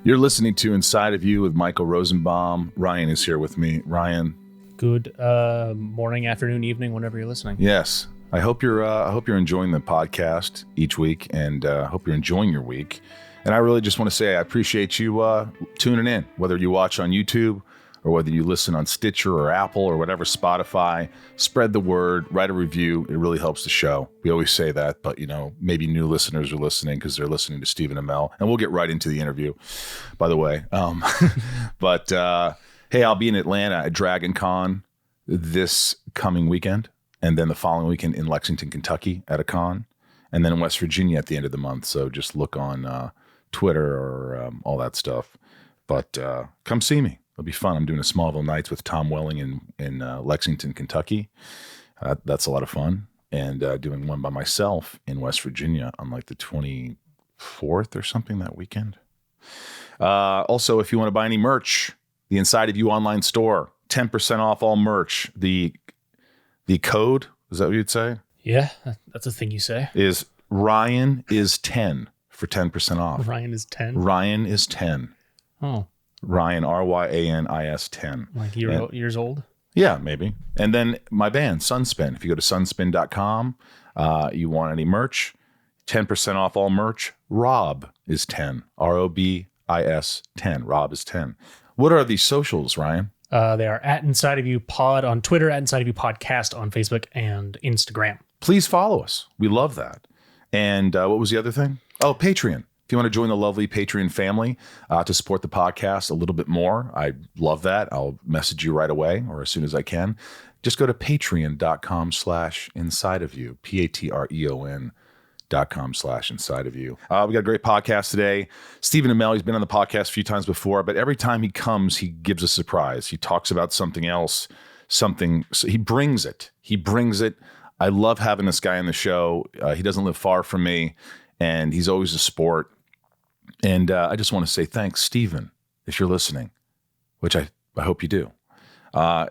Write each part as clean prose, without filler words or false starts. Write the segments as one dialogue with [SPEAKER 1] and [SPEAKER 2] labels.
[SPEAKER 1] You're listening to Inside of You with Michael Rosenbaum. Ryan is here with me. Ryan.
[SPEAKER 2] Good morning, afternoon, evening, whenever you're listening.
[SPEAKER 1] Yes. I hope you're enjoying the podcast each week, and hope you're enjoying your week. And I really just want to say I appreciate you tuning in, whether you watch on YouTube or whether you listen on Stitcher or Apple or whatever, Spotify. Spread the word, write a review. It really helps the show. We always say that, but maybe new listeners are listening because they're listening to Stephen Amell, and we'll get right into the interview, by the way. But hey, I'll be in Atlanta at Dragon Con this coming weekend, and then the following weekend in Lexington, Kentucky at a con, and then in West Virginia at the end of the month. So just look on Twitter or all that stuff. But come see me. It'll be fun. I'm doing a Smallville Nights with Tom Welling in Lexington, Kentucky. That's a lot of fun. And doing one by myself in West Virginia on like the 24th or something that weekend. Also, if you want to buy any merch, the Inside of You online store, 10% off all merch. The code, is that what you'd say?
[SPEAKER 2] Yeah, that's a thing you say.
[SPEAKER 1] Is Ryan is 10 for 10% off.
[SPEAKER 2] Ryan is 10?
[SPEAKER 1] Ryan is 10.
[SPEAKER 2] Oh.
[SPEAKER 1] Ryan, RYANIS 10.
[SPEAKER 2] Like years old?
[SPEAKER 1] Yeah, maybe. And then my band, Sunspin. If you go to sunspin.com, you want any merch, 10% off all merch. Rob is 10. ROBIS 10. Rob is 10. What are these socials, Ryan?
[SPEAKER 2] They are at Inside of You Pod on Twitter, at Inside of You Podcast on Facebook and Instagram.
[SPEAKER 1] Please follow us. We love that. And what was the other thing? Oh, Patreon. If you want to join the lovely Patreon family to support the podcast a little bit more, I love that. I'll message you right away or as soon as I can. Just go to patreon.com/insideofyou, patreon.com/insideofyou. We got a great podcast today. Stephen Amell, he's been on the podcast a few times before, but every time he comes, he gives a surprise. He talks about something else, so he brings it. I love having this guy on the show. He doesn't live far from me, and he's always a sport. And I just want to say thanks, Stephen, if you're listening, which I hope you do.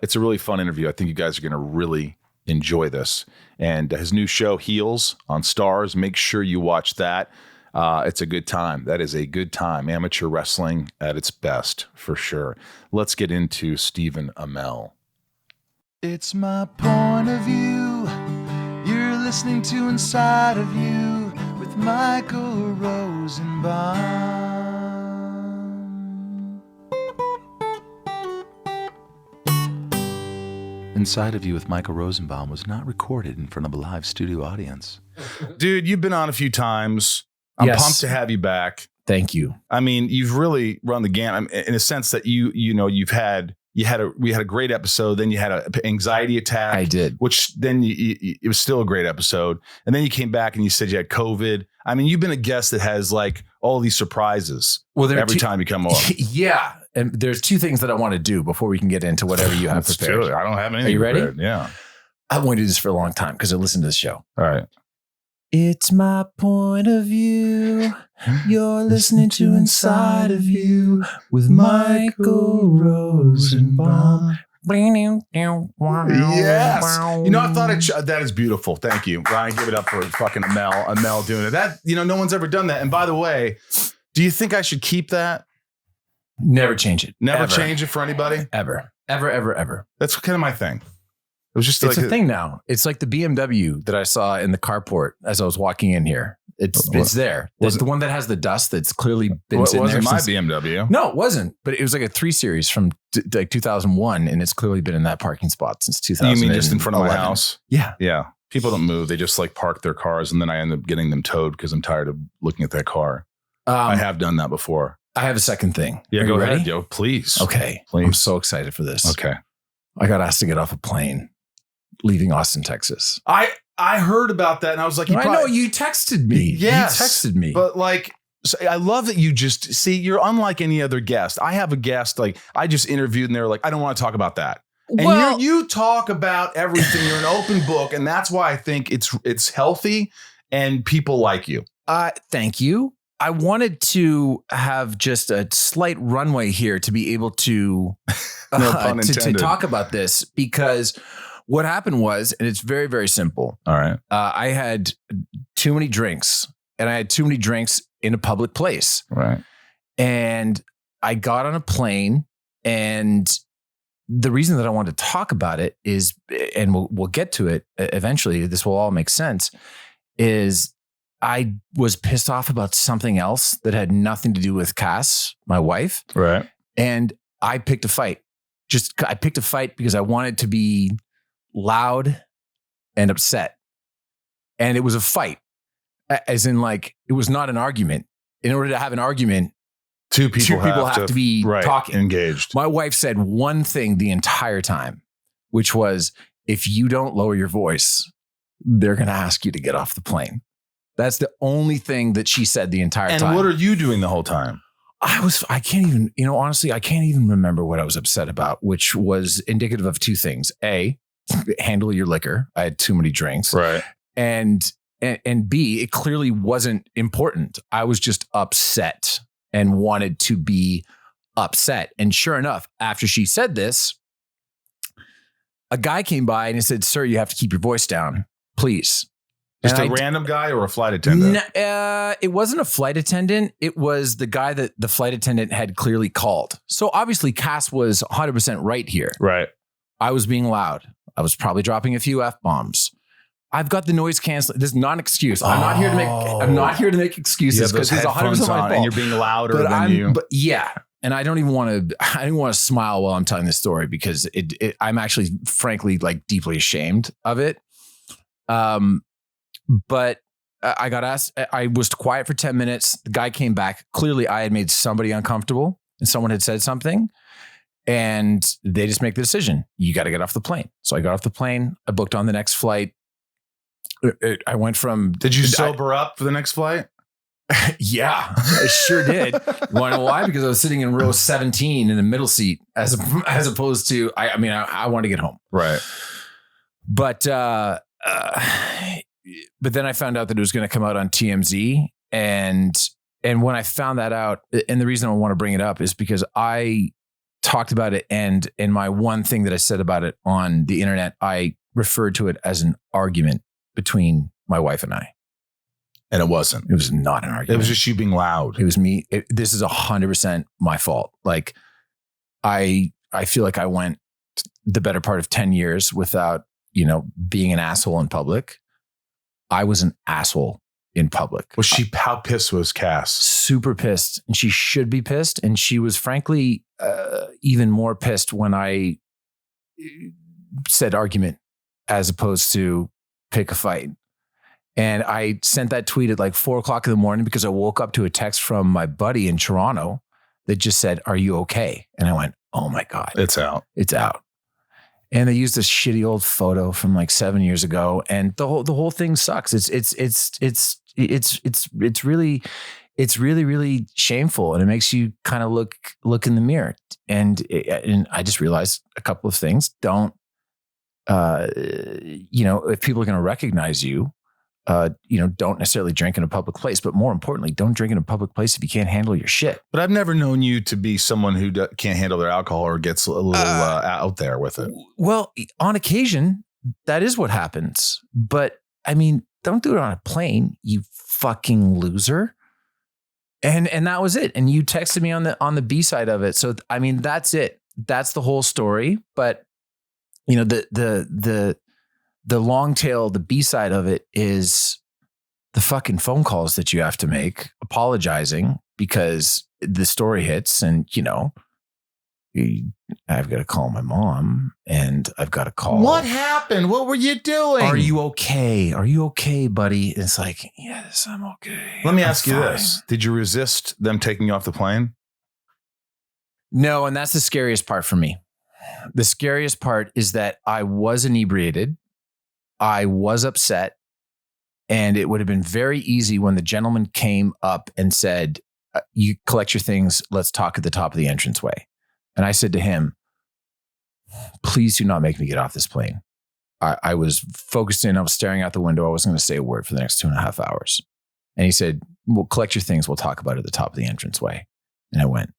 [SPEAKER 1] It's a really fun interview. I think you guys are going to really enjoy this. And his new show, Heels, on Stars. Make sure you watch that. It's a good time. That is a good time. Amateur wrestling at its best, for sure. Let's get into Stephen Amell. It's my point of view. You're listening to Inside of You with Michael Rosenbaum. Inside of You with Michael Rosenbaum was not recorded in front of a live studio audience. Dude, you've been on a few times. I'm pumped to have you back.
[SPEAKER 3] Thank you.
[SPEAKER 1] I mean, you've really run the gamut in a sense that we had a great episode. Then you had an anxiety attack.
[SPEAKER 3] I did.
[SPEAKER 1] Which then it was still a great episode. And then you came back and you said you had COVID. I mean, you've been a guest that has like all these surprises every time you come on.
[SPEAKER 3] Yeah. And there's two things that I want to do before we can get into whatever you have prepared.
[SPEAKER 1] I don't have anything.
[SPEAKER 3] Are you ready?
[SPEAKER 1] Prepared. Yeah.
[SPEAKER 3] I've wanted to do this for a long time because I listened to the show.
[SPEAKER 1] All right.
[SPEAKER 3] It's my point of view. You're listening to Inside of You with Michael Rosenbaum.
[SPEAKER 1] Yes. I thought that is beautiful. Thank you. Ryan, give it up for fucking Amell doing it. That, no one's ever done that. And by the way, do you think I should keep that?
[SPEAKER 3] Never change it.
[SPEAKER 1] Never change it for anybody?
[SPEAKER 3] Ever. Ever.
[SPEAKER 1] That's kind of my thing. It was just
[SPEAKER 3] it's a thing now. It's like the BMW that I saw in the carport as I was walking in here. It's there. It's the one that has the dust that's clearly been sitting there.
[SPEAKER 1] It wasn't my BMW.
[SPEAKER 3] No, it wasn't. But it was like a 3 Series from like 2001, and it's clearly been in that parking spot since 2000.
[SPEAKER 1] You mean just in front of my house?
[SPEAKER 3] Yeah.
[SPEAKER 1] Yeah. People don't move. They just like park their cars, and then I end up getting them towed because I'm tired of looking at that car. I have done that before.
[SPEAKER 3] I have a second thing.
[SPEAKER 1] Yeah, go ahead, yo. Please.
[SPEAKER 3] Okay.
[SPEAKER 1] Please.
[SPEAKER 3] I'm so excited for this.
[SPEAKER 1] Okay.
[SPEAKER 3] I got asked to get off a plane leaving Austin, Texas.
[SPEAKER 1] I heard about that and I was like,
[SPEAKER 3] I know you texted me.
[SPEAKER 1] Yes,
[SPEAKER 3] you texted me.
[SPEAKER 1] But like, I love that you just see, you're unlike any other guest. I have a guest, like I just interviewed and they were like, I don't want to talk about that. And you talk about everything. You're an open book. And that's why I think it's healthy and people like you.
[SPEAKER 3] Thank you. I wanted to have just a slight runway here to be able to, to talk about this, because what happened was, and it's very, very simple.
[SPEAKER 1] All right.
[SPEAKER 3] I had too many drinks, and I had too many drinks in a public place.
[SPEAKER 1] Right.
[SPEAKER 3] And I got on a plane, and the reason that I wanted to talk about it is, and we'll get to it eventually, this will all make sense, is I was pissed off about something else that had nothing to do with Cass, my wife.
[SPEAKER 1] Right.
[SPEAKER 3] And I picked a fight. I picked a fight because I wanted to be loud and upset. And it was a fight, as in like, it was not an argument. In order to have an argument, two people have to be talking,
[SPEAKER 1] engaged.
[SPEAKER 3] My wife said one thing the entire time, which was, if you don't lower your voice, they're going to ask you to get off the plane. That's the only thing that she said the entire time.
[SPEAKER 1] And what are you doing the whole time?
[SPEAKER 3] I can't even, honestly, I can't even remember what I was upset about, which was indicative of two things. A, handle your liquor. I had too many drinks.
[SPEAKER 1] Right.
[SPEAKER 3] And B, it clearly wasn't important. I was just upset and wanted to be upset. And sure enough, after she said this, a guy came by and he said, "Sir, you have to keep your voice down, please."
[SPEAKER 1] Just a random guy or a flight attendant?
[SPEAKER 3] It wasn't a flight attendant. It was the guy that the flight attendant had clearly called. So obviously Cass was 100% right here.
[SPEAKER 1] Right.
[SPEAKER 3] I was being loud. I was probably dropping a few F-bombs. I've got the noise canceling. This is not an excuse. I'm not here to make excuses because it's 100% my fault.
[SPEAKER 1] And you're being louder than you.
[SPEAKER 3] But yeah. And I don't even want to smile while I'm telling this story because I'm actually frankly like deeply ashamed of it. But I got asked, I was quiet for 10 minutes. The guy came back. Clearly I had made somebody uncomfortable and someone had said something, and they just make the decision. You got to get off the plane. So I got off the plane. I booked on the next flight. I went from...
[SPEAKER 1] Did you sober up for the next flight?
[SPEAKER 3] Yeah, I sure did. You want to know why? Because I was sitting in row 17 in the middle seat as opposed to, I wanted to get home.
[SPEAKER 1] Right.
[SPEAKER 3] But then I found out that it was going to come out on TMZ. And when I found that out, and the reason I want to bring it up is because I talked about it. And in my one thing that I said about it on the internet, I referred to it as an argument between my wife and I.
[SPEAKER 1] And it wasn't.
[SPEAKER 3] It was not an argument.
[SPEAKER 1] It was just you being loud.
[SPEAKER 3] It was me. This is 100% my fault. Like I feel like I went the better part of 10 years without, being an asshole in public. I was an asshole in public.
[SPEAKER 1] How pissed was Cass?
[SPEAKER 3] Super pissed. And she should be pissed. And she was frankly even more pissed when I said argument as opposed to pick a fight. And I sent that tweet at like 4:00 in the morning because I woke up to a text from my buddy in Toronto that just said, "Are you okay?" And I went, "Oh my God.
[SPEAKER 1] It's out.
[SPEAKER 3] It's out." And they used this shitty old photo from like 7 years ago. And the whole thing sucks. It's really, really shameful. And it makes you kind of look in the mirror. And I just realized a couple of things. Don't, if people are going to recognize you, don't necessarily drink in a public place, but more importantly, don't drink in a public place if you can't handle your shit.
[SPEAKER 1] But I've never known you to be someone who can't handle their alcohol or gets a little out there with it.
[SPEAKER 3] Well, on occasion, that is what happens. But don't do it on a plane, you fucking loser. And that was it. And you texted me on the B side of it. So, that's it. That's the whole story. But the long tail, the B side of it is the fucking phone calls that you have to make apologizing because the story hits and, I've got to call my mom and I've got to call.
[SPEAKER 1] What happened? What were you doing?
[SPEAKER 3] Are you okay? Are you okay, buddy? It's like, yes, I'm okay.
[SPEAKER 1] Let me ask you this. Did you resist them taking you off the plane?
[SPEAKER 3] No. And that's the scariest part for me. The scariest part is that I was inebriated. I was upset, and it would have been very easy when the gentleman came up and said, "You collect your things. Let's talk at the top of the entranceway." And I said to him, "Please do not make me get off this plane." I was focused in. I was staring out the window. I wasn't going to say a word for the next 2.5 hours. And he said, "Well, collect your things. We'll talk about it at the top of the entranceway." And I went,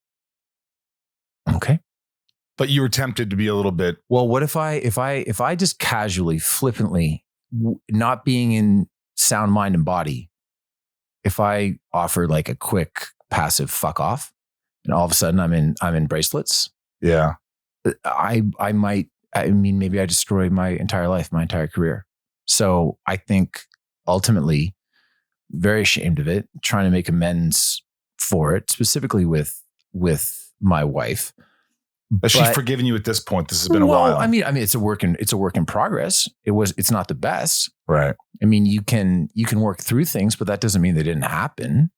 [SPEAKER 3] "Okay."
[SPEAKER 1] But you were tempted to be a little bit.
[SPEAKER 3] Well, what if I just casually, flippantly, not being in sound mind and body, if I offer like a quick passive fuck off, and all of a sudden I'm in bracelets.
[SPEAKER 1] Yeah.
[SPEAKER 3] Maybe I destroy my entire life, my entire career. So I think ultimately very ashamed of it, trying to make amends for it, specifically with my wife.
[SPEAKER 1] But she's forgiven you at this point. This has been a while.
[SPEAKER 3] I mean, it's a work in progress. It's not the best.
[SPEAKER 1] Right.
[SPEAKER 3] I mean, you can work through things, but that doesn't mean they didn't happen.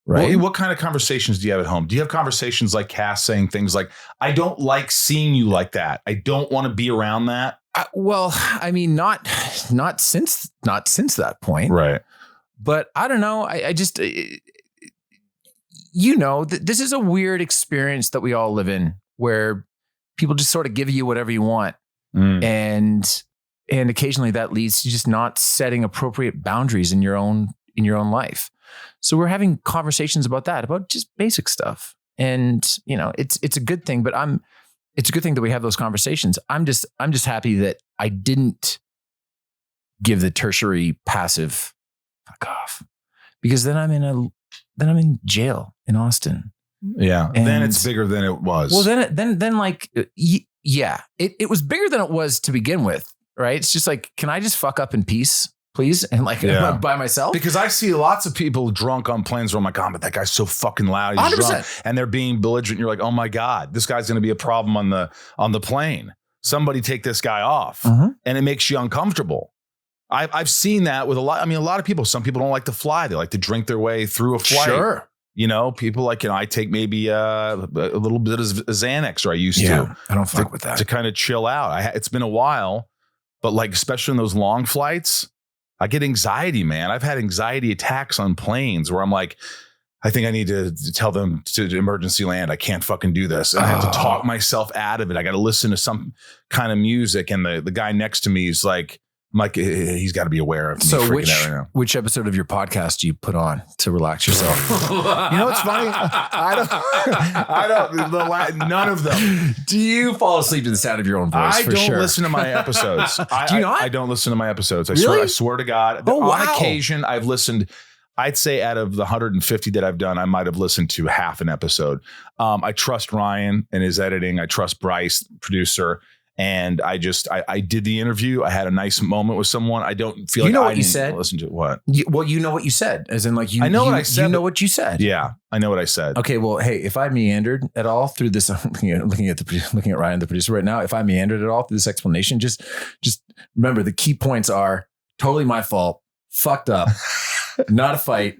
[SPEAKER 3] Right.
[SPEAKER 1] Well, what kind of conversations do you have at home? Do you have conversations like Cass saying things like, I don't like seeing you like that. I don't want to be around that.
[SPEAKER 3] Well, I mean, not since that point.
[SPEAKER 1] Right.
[SPEAKER 3] But I don't know. I just, this is a weird experience that we all live in, where people just sort of give you whatever you want. And occasionally that leads to just not setting appropriate boundaries in your own life. So we're having conversations about just basic stuff. And, it's a good thing, but it's a good thing that we have those conversations. I'm just happy that I didn't give the tertiary passive fuck off, because then I'm in jail in Austin.
[SPEAKER 1] Yeah. And then it's bigger than it was.
[SPEAKER 3] Well, it was bigger than it was to begin with. Right. It's just like, can I just fuck up in peace, please? And by myself?
[SPEAKER 1] Because I see lots of people drunk on planes where I'm like, oh, but that guy's so fucking loud. He's
[SPEAKER 3] 100%.
[SPEAKER 1] drunk. And they're being belligerent. You're like, oh my God, this guy's going to be a problem on the plane. Somebody take this guy off.
[SPEAKER 3] Mm-hmm.
[SPEAKER 1] And it makes you uncomfortable. I've seen that with a lot of people. Some people don't like to fly. They like to drink their way through a flight.
[SPEAKER 3] Sure.
[SPEAKER 1] People like, I take maybe a little bit of Xanax, or I used to.
[SPEAKER 3] I don't fuck with that.
[SPEAKER 1] To kind of chill out. It's been a while, but like, especially in those long flights, I get anxiety, man. I've had anxiety attacks on planes where I'm like, I think I need to tell them to emergency land. I can't fucking do this. And I have to talk myself out of it. I got to listen to some kind of music. And the guy next to me is like, he's got to be aware of me.
[SPEAKER 3] So which episode of your podcast do you put on to relax yourself?
[SPEAKER 1] It's funny. I don't. None of them.
[SPEAKER 3] Do you fall asleep to the sound of your own voice?
[SPEAKER 1] I don't listen to my episodes.
[SPEAKER 3] Do you not?
[SPEAKER 1] I don't listen to my episodes.
[SPEAKER 3] Really?
[SPEAKER 1] I swear to God. On occasion, I've listened. I'd say out of the 150 that I've done, I might have listened to half an episode. I trust Ryan and his editing. I trust Bryce, producer. And I did the interview. I had a nice moment with someone. I don't feel like
[SPEAKER 3] what you said.
[SPEAKER 1] Listen to what?
[SPEAKER 3] You know what you said, as in like
[SPEAKER 1] I know what I said.
[SPEAKER 3] You know what you said.
[SPEAKER 1] Yeah, I know what I said.
[SPEAKER 3] Okay, well, hey, if I meandered at all through this, looking at Ryan, the producer right now, if I meandered at all through this explanation, just remember the key points are totally my fault, fucked up, not a fight.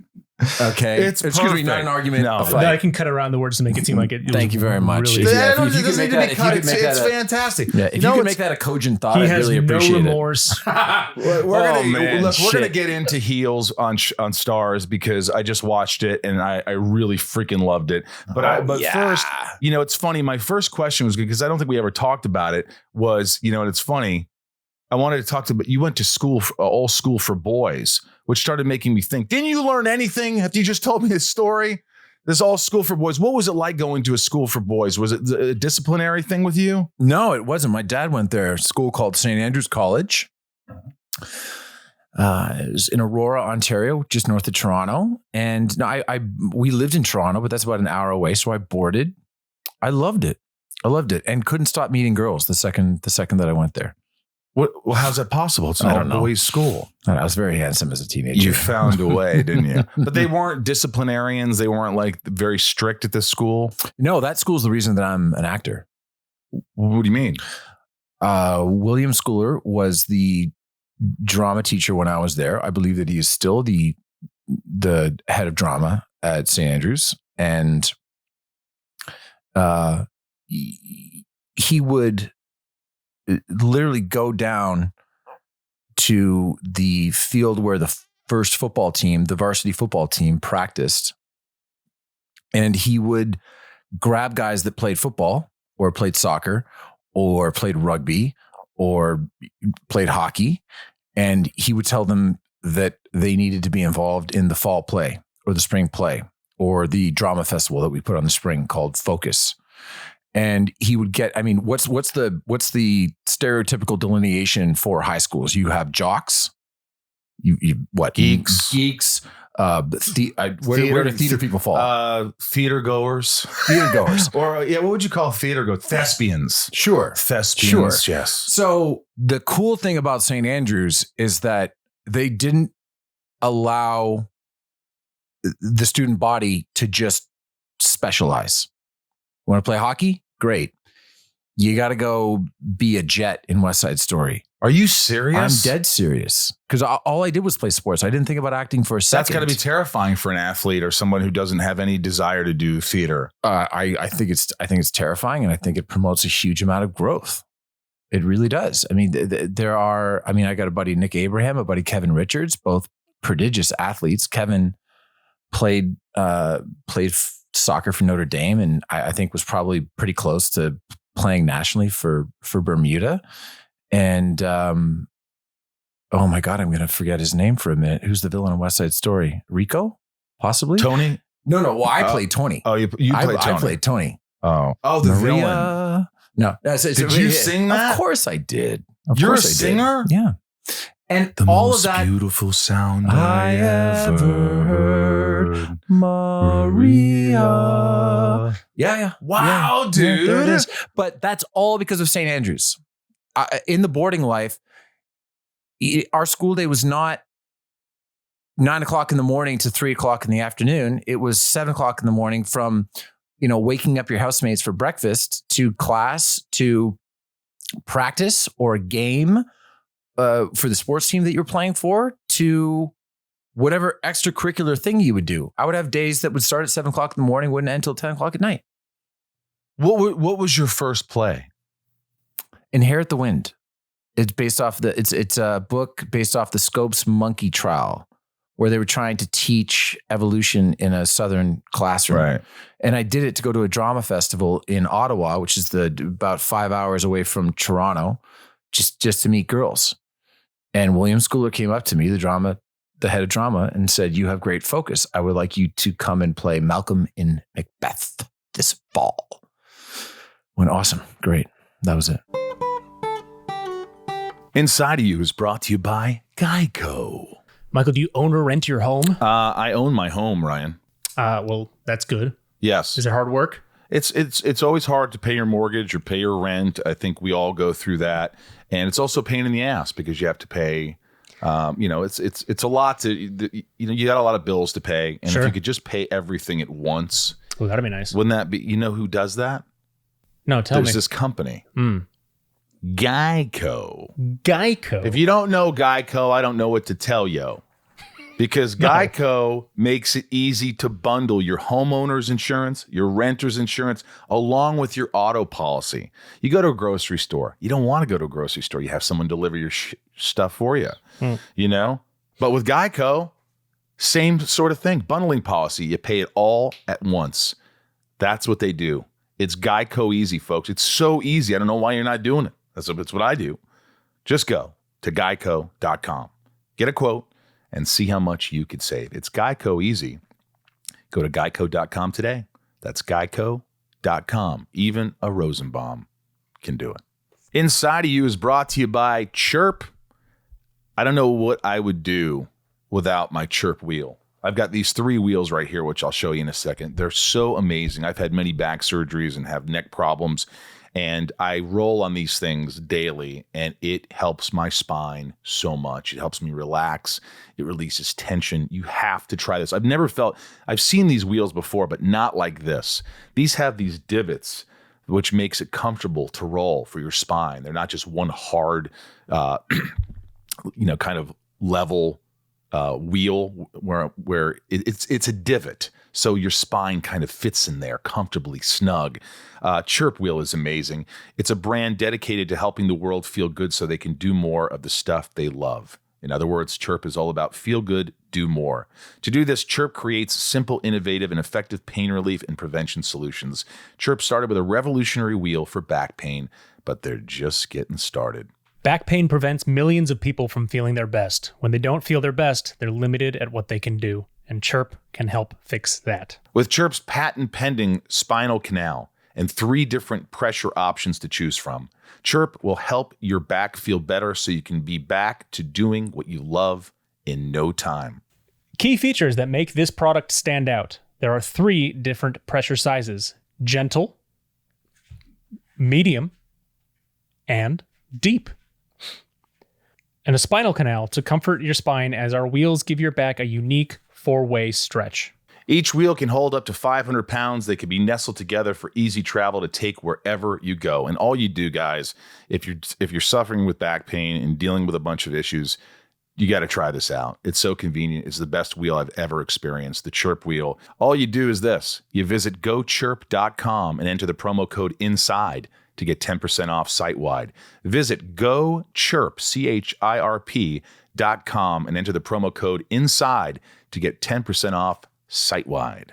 [SPEAKER 3] Okay,
[SPEAKER 1] excuse
[SPEAKER 3] me, not an argument.
[SPEAKER 2] No, I can cut around the words to make it seem like it.
[SPEAKER 3] Thank you very much.
[SPEAKER 2] Really
[SPEAKER 1] It's fantastic.
[SPEAKER 3] Yeah, if you can make that a cogent thought, I really appreciate
[SPEAKER 2] no remorse.
[SPEAKER 1] We're gonna get into Heels on Stars because I just watched it and I really freaking loved it. But first, it's funny. My first question was good because I don't think we ever talked about it. And it's funny. I wanted to talk but you went to school, all school for boys, which started making me think, didn't you learn anything after you just told me this story? This all school for boys. What was it like going to a school for boys? Was it a disciplinary thing with you?
[SPEAKER 3] No, it wasn't. My dad went there, a school called St. Andrew's College. It was in Aurora, Ontario, just north of Toronto. And we lived in Toronto, but that's about an hour away. So I boarded. I loved it. And couldn't stop meeting girls the second that I went there.
[SPEAKER 1] Well, how's that possible? It's not a boys' school.
[SPEAKER 3] I was very handsome as a teenager.
[SPEAKER 1] You found a way, didn't you? But they weren't disciplinarians. They weren't like very strict at this school.
[SPEAKER 3] No, that school's the reason that I'm an actor.
[SPEAKER 1] What do you mean?
[SPEAKER 3] William Schooler was the drama teacher when I was there. I believe that he is still the head of drama at St. Andrews. And he would literally go down to the field where the first football team, the varsity football team, practiced. And he would grab guys that played football or played soccer or played rugby or played hockey. And he would tell them that they needed to be involved in the fall play or the spring play or the drama festival that we put on the spring called Focus. And he would get, what's the stereotypical delineation for high schools? You have jocks,
[SPEAKER 1] Geeks,
[SPEAKER 3] Where do theater people fall?
[SPEAKER 1] Theater goers.
[SPEAKER 3] Theater goers.
[SPEAKER 1] Or, what would you call theater goers? Thespians.
[SPEAKER 3] Sure.
[SPEAKER 1] Thespians,
[SPEAKER 3] sure.
[SPEAKER 1] Yes.
[SPEAKER 3] So the cool thing about St. Andrews is that they didn't allow the student body to just specialize. Want to play hockey? Great. You got to go be a Jet in West Side Story.
[SPEAKER 1] Are you serious?
[SPEAKER 3] I'm dead serious. Because all I did was play sports. I didn't think about acting for a second.
[SPEAKER 1] That's got to be terrifying for an athlete or someone who doesn't have any desire to do theater.
[SPEAKER 3] I think it's terrifying, and I think it promotes a huge amount of growth. It really does. I mean, I got a buddy, Nick Abraham, a buddy, Kevin Richards, both prodigious athletes. Kevin played soccer for Notre Dame, and I think was probably pretty close to playing nationally for Bermuda. And oh my God, I'm going to forget his name for a minute. Who's the villain in West Side Story? Rico? Possibly?
[SPEAKER 1] Tony?
[SPEAKER 3] No. Well, I played Tony.
[SPEAKER 1] Oh, you played Tony.
[SPEAKER 3] I played Tony.
[SPEAKER 1] Oh, the villain.
[SPEAKER 3] No.
[SPEAKER 1] Did you sing that?
[SPEAKER 3] Of course I did.
[SPEAKER 1] You're a singer?
[SPEAKER 3] Yeah. And
[SPEAKER 1] the
[SPEAKER 3] all
[SPEAKER 1] most
[SPEAKER 3] of that
[SPEAKER 1] beautiful sound I ever heard,
[SPEAKER 3] Maria. Yeah.
[SPEAKER 1] Wow, dude.
[SPEAKER 3] There it is. But that's all because of St. Andrews. In the boarding life, our school day was not 9 o'clock in the morning to 3 o'clock in the afternoon. It was 7 o'clock in the morning from, waking up your housemates for breakfast to class to practice or game for the sports team that you're playing for to whatever extracurricular thing you would do. I would have days that would start at 7 o'clock in the morning, wouldn't end until 10 o'clock at night.
[SPEAKER 1] What was your first play?
[SPEAKER 3] Inherit the Wind. It's based off it's a book based off the Scopes monkey trial, where they were trying to teach evolution in a Southern classroom.
[SPEAKER 1] Right.
[SPEAKER 3] And I did it to go to a drama festival in Ottawa, which is about 5 hours away from Toronto, just to meet girls. And William Schooler came up to me, the head of drama, and said, "You have great focus. I would like you to come and play Malcolm in Macbeth this fall." Went, awesome. Great. That was it.
[SPEAKER 1] Inside of You is brought to you by Geico.
[SPEAKER 2] Michael, do you own or rent your home?
[SPEAKER 1] I own my home, Ryan.
[SPEAKER 2] Well, that's good.
[SPEAKER 1] Yes.
[SPEAKER 2] Is it hard work?
[SPEAKER 1] It's always hard to pay your mortgage or pay your rent. I think we all go through that, and it's also a pain in the ass because you have to pay. It's a lot to you got a lot of bills to pay, and
[SPEAKER 2] Sure.
[SPEAKER 1] if you could just pay everything at once,
[SPEAKER 2] Oh, that'd be nice.
[SPEAKER 1] wouldn't that be? You know who does that?
[SPEAKER 2] No, tell me.
[SPEAKER 1] There's this company, Geico.
[SPEAKER 2] Geico.
[SPEAKER 1] If you don't know Geico, I don't know what to tell you. Because Geico makes it easy to bundle your homeowner's insurance, your renter's insurance, along with your auto policy. You go to a grocery store. You don't want to go to a grocery store. You have someone deliver your stuff for you, But with Geico, same sort of thing. Bundling policy. You pay it all at once. That's what they do. It's Geico easy, folks. It's so easy. I don't know why you're not doing it. That's what I do. Just go to geico.com. Get a quote and see how much you could save. It's Geico easy. Go to geico.com today. That's geico.com. Even a Rosenbaum can do it. Inside of You is brought to you by Chirp. I don't know what I would do without my Chirp wheel. I've got these 3 wheels right here, which I'll show you in a second. They're so amazing. I've had many back surgeries and have neck problems, and I roll on these things daily, and it helps my spine so much. It helps me relax. It releases tension. You have to try this. I've seen these wheels before, but not like this. These have these divots, which makes it comfortable to roll for your spine. They're not just one hard, kind of level wheel where it's a divot. So your spine kind of fits in there comfortably snug. Chirp Wheel is amazing. It's a brand dedicated to helping the world feel good so they can do more of the stuff they love. In other words, Chirp is all about feel good, do more. To do this, Chirp creates simple, innovative, and effective pain relief and prevention solutions. Chirp started with a revolutionary wheel for back pain, but they're just getting started.
[SPEAKER 2] Back pain prevents millions of people from feeling their best. When they don't feel their best, they're limited at what they can do. And Chirp can help fix that.
[SPEAKER 1] With Chirp's patent-pending spinal canal and 3 different pressure options to choose from, Chirp will help your back feel better so you can be back to doing what you love in no time.
[SPEAKER 2] Key features that make this product stand out. There are 3 different pressure sizes: gentle, medium, and deep. And a spinal canal to comfort your spine as our wheels give your back a unique 4-way stretch.
[SPEAKER 1] Each wheel can hold up to 500 pounds. They can be nestled together for easy travel to take wherever you go. And all you do, guys, if you're suffering with back pain and dealing with a bunch of issues, you got to try this out. It's so convenient. It's the best wheel I've ever experienced, the Chirp wheel. All you do is this. You visit gochirp.com and enter the promo code INSIDE to get 10% off site-wide. Visit gochirp, CHIRP.com, and enter the promo code INSIDE to get 10% off site-wide.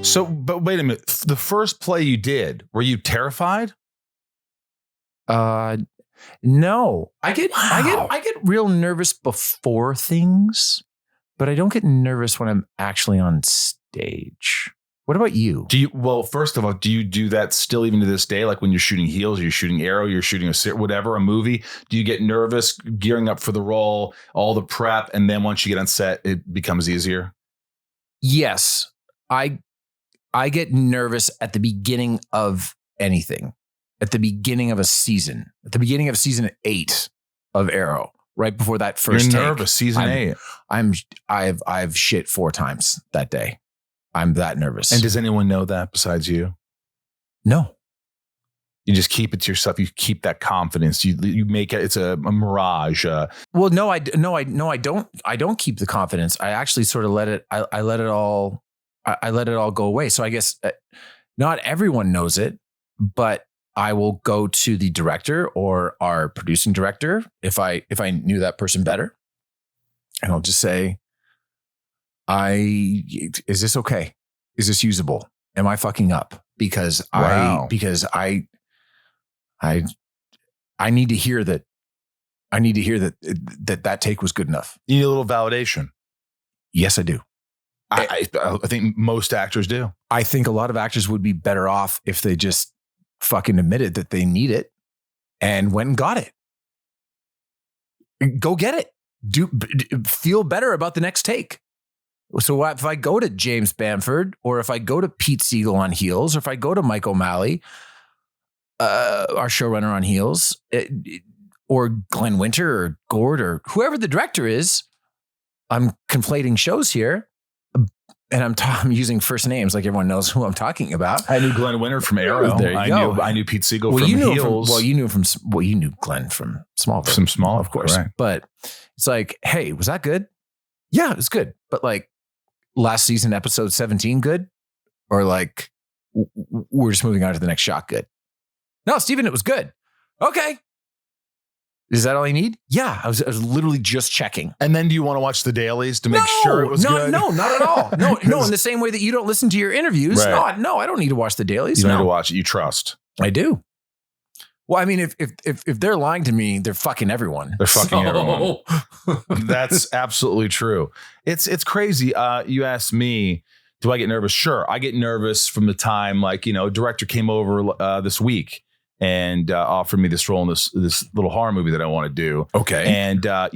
[SPEAKER 1] So, but wait a minute. The first play you did, were you terrified?
[SPEAKER 3] No. I get real nervous before things, but I don't get nervous when I'm actually on stage. What about you?
[SPEAKER 1] First of all, do you do that still even to this day? Like when you're shooting heels, you're shooting arrow, you're shooting a movie. Do you get nervous gearing up for the role, all the prep, and then once you get on set, it becomes easier?
[SPEAKER 3] Yes. I get nervous at the beginning of anything, at the beginning of a season, at the beginning of season 8 of Arrow, right before that first
[SPEAKER 1] You're
[SPEAKER 3] take.
[SPEAKER 1] nervous, season 8.
[SPEAKER 3] I've shit 4 times that day. I'm that nervous.
[SPEAKER 1] And does anyone know that besides you?
[SPEAKER 3] No.
[SPEAKER 1] You just keep it to yourself. You keep that confidence. You make it. It's a mirage.
[SPEAKER 3] Well, no, I don't. I don't keep the confidence. I actually sort of let it. I let it all. I let it all go away. So I guess not everyone knows it, but I will go to the director or our producing director if I knew that person better, and I'll just say, is this okay? Is this usable? Am I fucking up? Because I need to hear that. I need to hear that take was good enough.
[SPEAKER 1] You need a little validation.
[SPEAKER 3] Yes, I do.
[SPEAKER 1] I think most actors do.
[SPEAKER 3] I think a lot of actors would be better off if they just fucking admitted that they need it and went and got it. Go get it. Feel better about the next take. So if I go to James Bamford, or if I go to Pete Siegel on heels, or if I go to Mike O'Malley, our showrunner on heels, or Glenn Winter or Gord or whoever the director is, I'm conflating shows here, and I'm using first names like everyone knows who I'm talking about.
[SPEAKER 1] I knew Glenn Winter from Arrow.
[SPEAKER 3] There you go.
[SPEAKER 1] I knew Pete Siegel from heels.
[SPEAKER 3] You knew Glenn from Smallville.
[SPEAKER 1] From Small,
[SPEAKER 3] of course.
[SPEAKER 1] Right.
[SPEAKER 3] But it's like, hey, was that good? Yeah, it was good. But like, last season, episode 17, good? Or like, we're just moving on to the next shot, good? No, Stephen, it was good. Okay. Is that all you need? Yeah, I was literally just checking.
[SPEAKER 1] And then do you want to watch the dailies to make sure it was good?
[SPEAKER 3] No, not at all. No, in the same way that you don't listen to your interviews.
[SPEAKER 1] Right.
[SPEAKER 3] No, I don't need to watch the dailies.
[SPEAKER 1] You don't need to watch it. You trust.
[SPEAKER 3] I do. Well, I mean, if they're lying to me, they're fucking everyone.
[SPEAKER 1] They're fucking everyone. That's absolutely true. It's crazy. You asked me, do I get nervous? Sure. I get nervous from the time, like, a director came over this week and offered me this role in this little horror movie that I want to do.
[SPEAKER 3] Okay.
[SPEAKER 1] And, I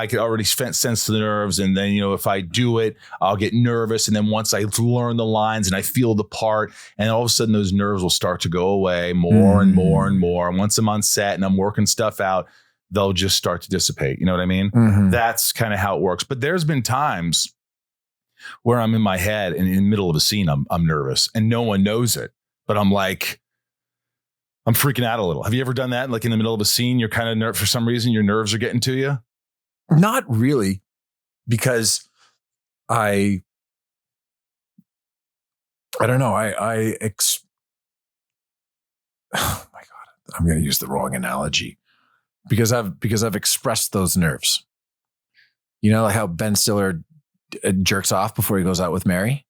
[SPEAKER 1] could already sense the nerves. And then, if I do it, I'll get nervous. And then once I learn the lines and I feel the part, and all of a sudden those nerves will start to go away more and more and more. And once I'm on set and I'm working stuff out, they'll just start to dissipate. You know what I mean?
[SPEAKER 3] Mm-hmm.
[SPEAKER 1] That's kind of how it works. But there's been times where I'm in my head and in the middle of a scene, I'm nervous and no one knows it, but I'm like, I'm freaking out a little. Have you ever done that? Like in the middle of a scene, you're kind of nervous for some reason, your nerves are getting to you?
[SPEAKER 3] Not really, because I don't know. Oh my God, I'm going to use the wrong analogy because I've expressed those nerves. Like how Ben Stiller jerks off before he goes out with Mary.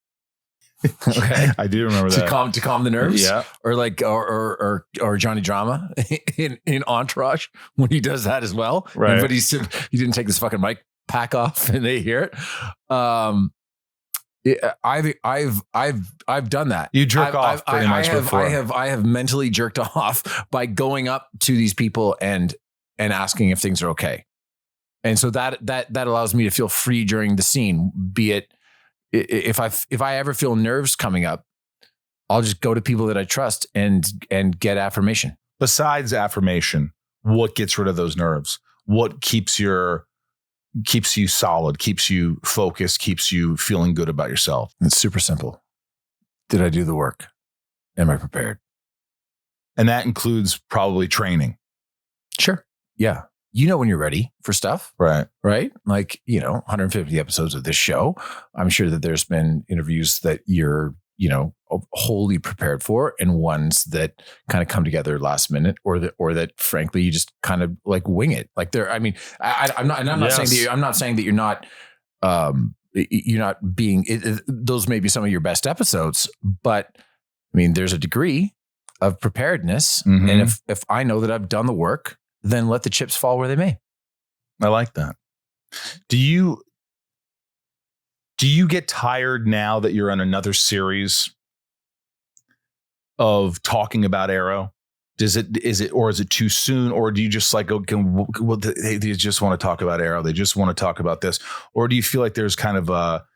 [SPEAKER 3] Okay,
[SPEAKER 1] I do remember that
[SPEAKER 3] to calm the nerves.
[SPEAKER 1] Yeah,
[SPEAKER 3] or like or Johnny Drama in Entourage when he does that as well.
[SPEAKER 1] Right,
[SPEAKER 3] but he didn't take this fucking mic pack off and they hear it. I've done that.
[SPEAKER 1] You jerk off pretty much before.
[SPEAKER 3] I have mentally jerked off by going up to these people and asking if things are okay. And so that allows me to feel free during the scene. Be it if I ever feel nerves coming up, I'll just go to people that I trust and get affirmation.
[SPEAKER 1] Besides affirmation, what gets rid of those nerves? What keeps you solid, keeps you focused, keeps you feeling good about yourself?
[SPEAKER 3] It's super simple. Did I do the work? Am I prepared?
[SPEAKER 1] And that includes probably training.
[SPEAKER 3] Sure. Yeah. You know when you're ready for stuff.
[SPEAKER 1] Right.
[SPEAKER 3] Right? Like, 150 episodes of this show. I'm sure that there's been interviews that you're, wholly prepared for, and ones that kind of come together last minute, or that frankly you just kind of like wing it. Like I'm not saying that you're not being those may be some of your best episodes, but I mean, there's a degree of preparedness.
[SPEAKER 1] Mm-hmm.
[SPEAKER 3] And if I know that I've done the work, then let the chips fall where they may.
[SPEAKER 1] I like that. Do you get tired now that you're on another series of talking about Arrow? Is it too soon? Or do you just like, they just want to talk about Arrow? They just want to talk about this? Or do you feel like there's kind of a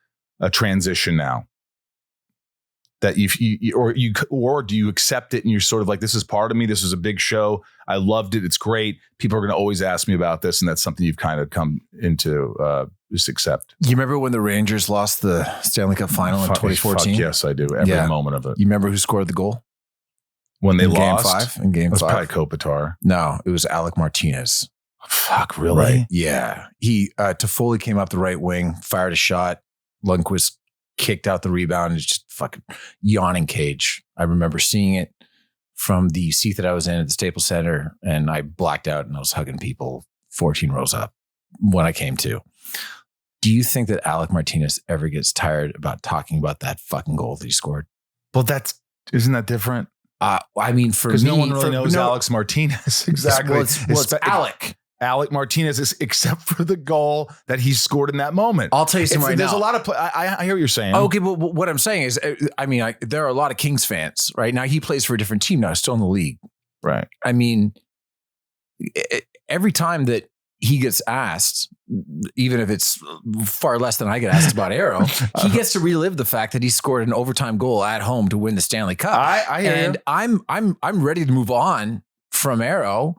[SPEAKER 1] transition now? That or do you accept it and you're sort of like, this is part of me. This is a big show. I loved it. It's great. People are going to always ask me about this. And that's something you've kind of come into just accept.
[SPEAKER 3] You remember when the Rangers lost the Stanley Cup final in 2014?
[SPEAKER 1] Yes, I do. Every moment of it.
[SPEAKER 3] You remember who scored the goal?
[SPEAKER 1] When they
[SPEAKER 3] lost? In game 5?
[SPEAKER 1] It was probably Kopitar.
[SPEAKER 3] No, it was Alec Martinez.
[SPEAKER 1] Fuck, really?
[SPEAKER 3] Right? Yeah. He, Toffoli came up the right wing, fired a shot. Lundqvist kicked out the rebound, and just fucking yawning cage. I remember seeing it from the seat that I was in at the Staples Center, and I blacked out and I was hugging people 14 rows up when I came to. Do you think that Alec Martinez ever gets tired about talking about that fucking goal that he scored?
[SPEAKER 1] Well, isn't that different?
[SPEAKER 3] I mean, for me,
[SPEAKER 1] because no one really knows Alex Martinez. Exactly.
[SPEAKER 3] It's Alec.
[SPEAKER 1] Alec Martinez is, except for the goal that he scored in that moment.
[SPEAKER 3] I'll tell you something right now.
[SPEAKER 1] There's a lot of I hear what you're saying.
[SPEAKER 3] Okay, but what I'm saying is, there are a lot of Kings fans, right? Now he plays for a different team now, he's still in the league.
[SPEAKER 1] Right.
[SPEAKER 3] I mean, every time that he gets asked, even if it's far less than I get asked about Arrow, he gets to relive the fact that he scored an overtime goal at home to win the Stanley Cup.
[SPEAKER 1] I hear you.
[SPEAKER 3] And I'm ready to move on from Arrow,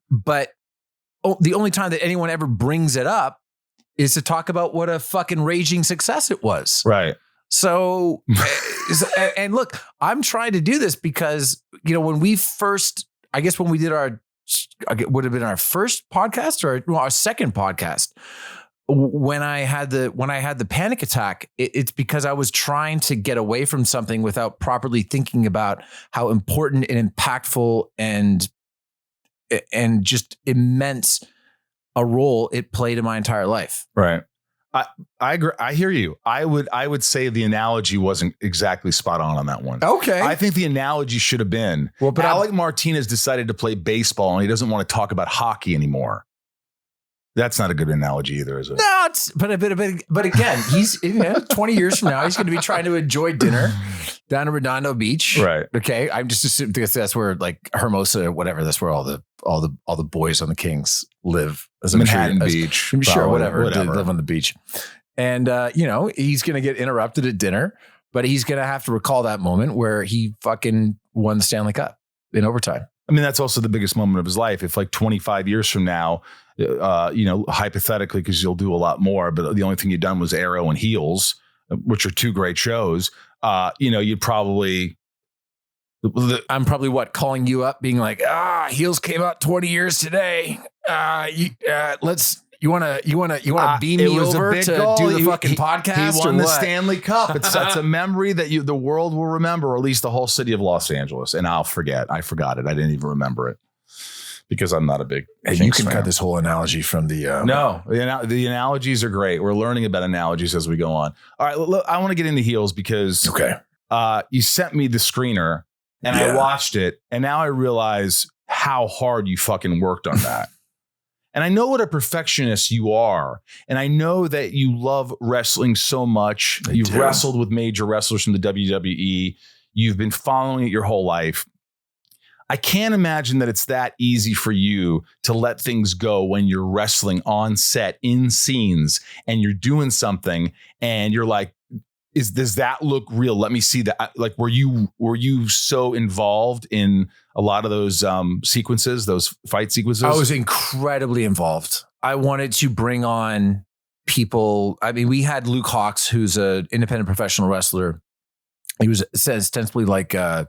[SPEAKER 3] but the only time that anyone ever brings it up is to talk about what a fucking raging success it was.
[SPEAKER 1] Right.
[SPEAKER 3] So, and look, I'm trying to do this because, when we did would have been our first podcast or our second podcast, when I had the panic attack, it's because I was trying to get away from something without properly thinking about how important and impactful and just immense a role it played in my entire life.
[SPEAKER 1] Right. I agree. I hear you. I would say the analogy wasn't exactly spot on that one.
[SPEAKER 3] Okay.
[SPEAKER 1] I think the analogy should have been, but Alec Martinez decided to play baseball and he doesn't want to talk about hockey anymore. That's not a good analogy either, is it?
[SPEAKER 3] No, but again, he's 20 years from now, he's going to be trying to enjoy dinner down in Redondo Beach.
[SPEAKER 1] Right.
[SPEAKER 3] Okay. I'm just assuming because that's where like Hermosa, whatever, that's where all the boys on the Kings live.
[SPEAKER 1] Manhattan Beach.
[SPEAKER 3] I'm sure, whatever. They live on the beach. And, he's going to get interrupted at dinner, but he's going to have to recall that moment where he fucking won the Stanley Cup in overtime.
[SPEAKER 1] I mean, that's also the biggest moment of his life. If like 25 years from now, hypothetically, because you'll do a lot more, but the only thing you've done was Arrow and Heels, which are two great shows. You'd probably.
[SPEAKER 3] I'm probably calling you up, being like, Heels came out 20 years today. You want to beam me over to do the fucking podcast?
[SPEAKER 1] He won the Stanley Cup. That's a memory that the world will remember, or at least the whole city of Los Angeles. And I'll forget. I forgot it. I didn't even remember it because I'm not a big.
[SPEAKER 3] You can cut this whole analogy from the.
[SPEAKER 1] No, the analogies are great. We're learning about analogies as we go on. All right, look, I want to get into Heels because you sent me the screener and I watched it, and now I realize how hard you fucking worked on that. And I know what a perfectionist you are. And I know that you love wrestling so much. You've wrestled with major wrestlers from the WWE. You've been following it your whole life. I can't imagine that it's that easy for you to let things go when you're wrestling on set in scenes and you're doing something and you're like, does that look real? Let me see that. Like, were you so involved in a lot of those sequences, those fight sequences?
[SPEAKER 3] I was incredibly involved. I wanted to bring on people. I mean, we had Luke Hawks, who's an independent professional wrestler. He was ostensibly like on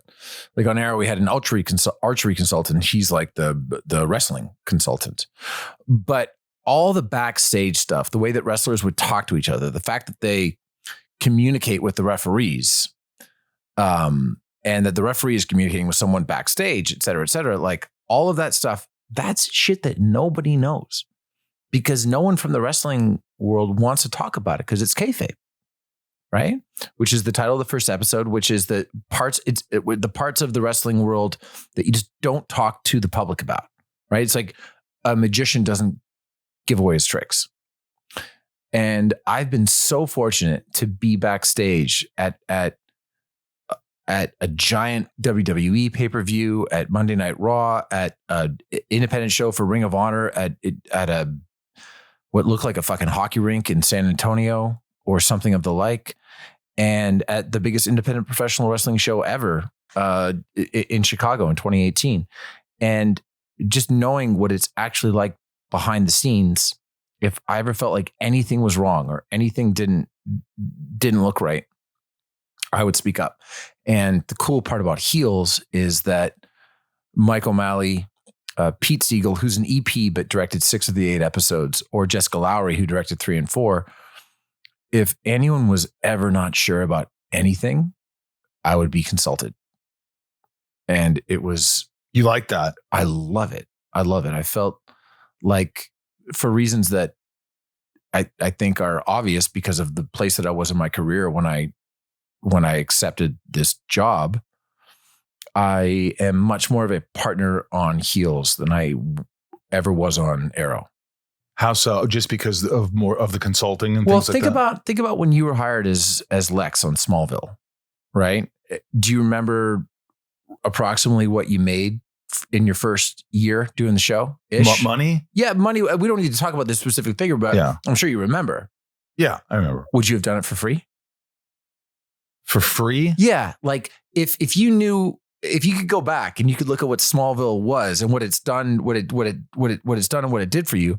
[SPEAKER 3] Arrow, we had an archery consultant. He's like the wrestling consultant. But all the backstage stuff, the way that wrestlers would talk to each other, the fact that they communicate with the referees, and that the referee is communicating with someone backstage, et cetera, like all of that stuff, that's shit that nobody knows because no one from the wrestling world wants to talk about it because it's kayfabe, right? Which is the title of the first episode, which is the parts of the wrestling world that you just don't talk to the public about, right? It's like a magician doesn't give away his tricks. And I've been so fortunate to be backstage at a giant WWE pay-per-view, at Monday Night Raw, at an independent show for Ring of Honor, at a what looked like a fucking hockey rink in San Antonio or something of the like, and at the biggest independent professional wrestling show ever in Chicago in 2018. And just knowing what it's actually like behind the scenes, if I ever felt like anything was wrong or anything didn't look right, I would speak up. And the cool part about Heels is that Mike O'Malley, Pete Siegel, who's an EP but directed 6 of the 8 episodes, or Jessica Lowry, who directed 3 and 4, if anyone was ever not sure about anything, I would be consulted. And it was...
[SPEAKER 1] You like that?
[SPEAKER 3] I love it. I felt like, for reasons that I think are obvious because of the place that I was in my career when I accepted this job, I am much more of a partner on Heels than I ever was on Arrow.
[SPEAKER 1] How so? Just because of more of the consulting and things like that?
[SPEAKER 3] Well, think about when you were hired as Lex on Smallville, right? Do you remember approximately what you made in your first year doing the show?
[SPEAKER 1] Money?
[SPEAKER 3] Yeah, money. We don't need to talk about this specific figure, but yeah. I'm sure you remember.
[SPEAKER 1] Yeah, I remember.
[SPEAKER 3] Would you have done it for free?
[SPEAKER 1] For free?
[SPEAKER 3] Yeah. Like if you knew, if you could go back and you could look at what Smallville was and what it's done, what it's done and what it did for you.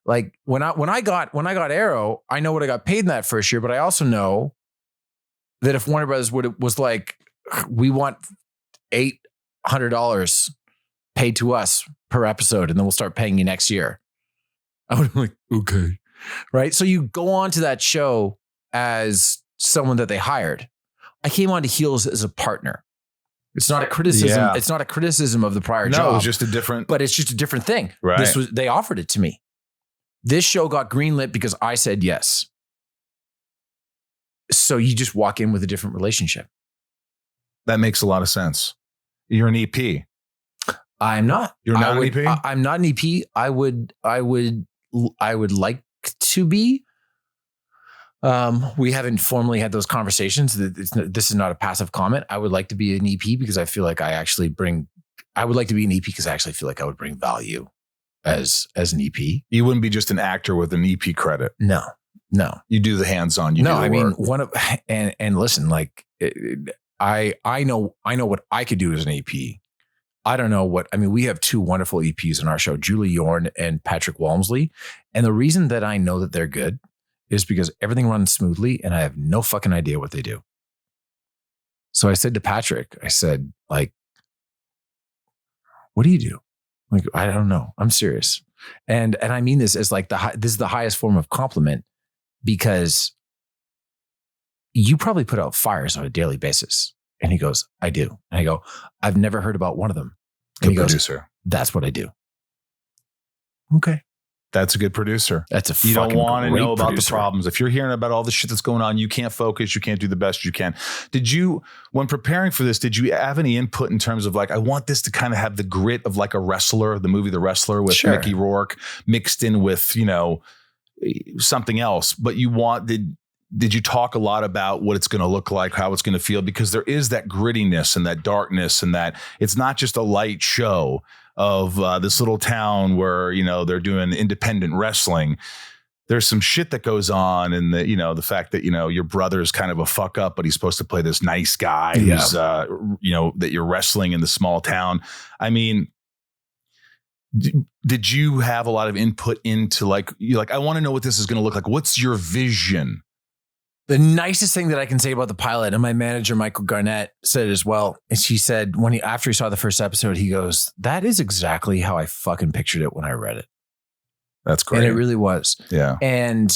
[SPEAKER 3] Like when I got Arrow, I know what I got paid in that first year, but I also know that if Warner Brothers was like, we want $800 paid to us per episode, and then we'll start paying you next year, I would be like, okay. Right. So you go on to that show as someone that they hired. I came on to Heels as a partner. It's not a criticism. Yeah. It's not a criticism of the prior job.
[SPEAKER 1] No, it's just a different.
[SPEAKER 3] But it's just a different thing.
[SPEAKER 1] Right.
[SPEAKER 3] They offered it to me. This show got greenlit because I said yes. So you just walk in with a different relationship.
[SPEAKER 1] That makes a lot of sense. You're an EP.
[SPEAKER 3] I'm not.
[SPEAKER 1] You're not an EP?
[SPEAKER 3] I'm not an EP. I would like to be. We haven't formally had those conversations. This is not a passive comment. I would like to be an EP because I feel like I would like to be an EP because I actually feel like I would bring value as an EP. You
[SPEAKER 1] wouldn't be just an actor with an EP credit.
[SPEAKER 3] No.
[SPEAKER 1] You do the hands-on.
[SPEAKER 3] And listen, like I know what I could do as an EP. We have 2 wonderful EPs in our show, Julie Yorn and Patrick Walmsley. And the reason that I know that they're good is because everything runs smoothly and I have no fucking idea what they do. So I said to Patrick, like, what do you do? Like, I don't know. I'm serious. And I mean this as like this is the highest form of compliment because you probably put out fires on a daily basis. And he goes, I do. And I go, I've never heard about one of them. And
[SPEAKER 1] good producer.
[SPEAKER 3] That's what I do. Okay.
[SPEAKER 1] That's a good producer.
[SPEAKER 3] That's a fucking
[SPEAKER 1] You don't want to know about
[SPEAKER 3] producer.
[SPEAKER 1] the problems. If you're hearing about all the shit that's going on, you can't focus. You can't do the best you can. When preparing for this, did you have any input in terms of like, I want this to kind of have the grit of like a wrestler, the movie The Wrestler with
[SPEAKER 3] Sure.
[SPEAKER 1] Mickey Rourke mixed in with, something else, but did you talk a lot about what it's going to look like, how it's going to feel? Because there is that grittiness and that darkness, and that it's not just a light show of this little town where, they're doing independent wrestling. There's some shit that goes on, and the fact that, your brother is kind of a fuck up, but he's supposed to play this nice guy who's, that you're wrestling in the small town. I mean, did you have a lot of input into I want to know what this is going to look like? What's your vision?
[SPEAKER 3] The nicest thing that I can say about the pilot, and my manager, Michael Garnett, said it as well, is he said after he saw the first episode, he goes, that is exactly how I fucking pictured it when I read it.
[SPEAKER 1] That's great.
[SPEAKER 3] And it really was.
[SPEAKER 1] Yeah.
[SPEAKER 3] And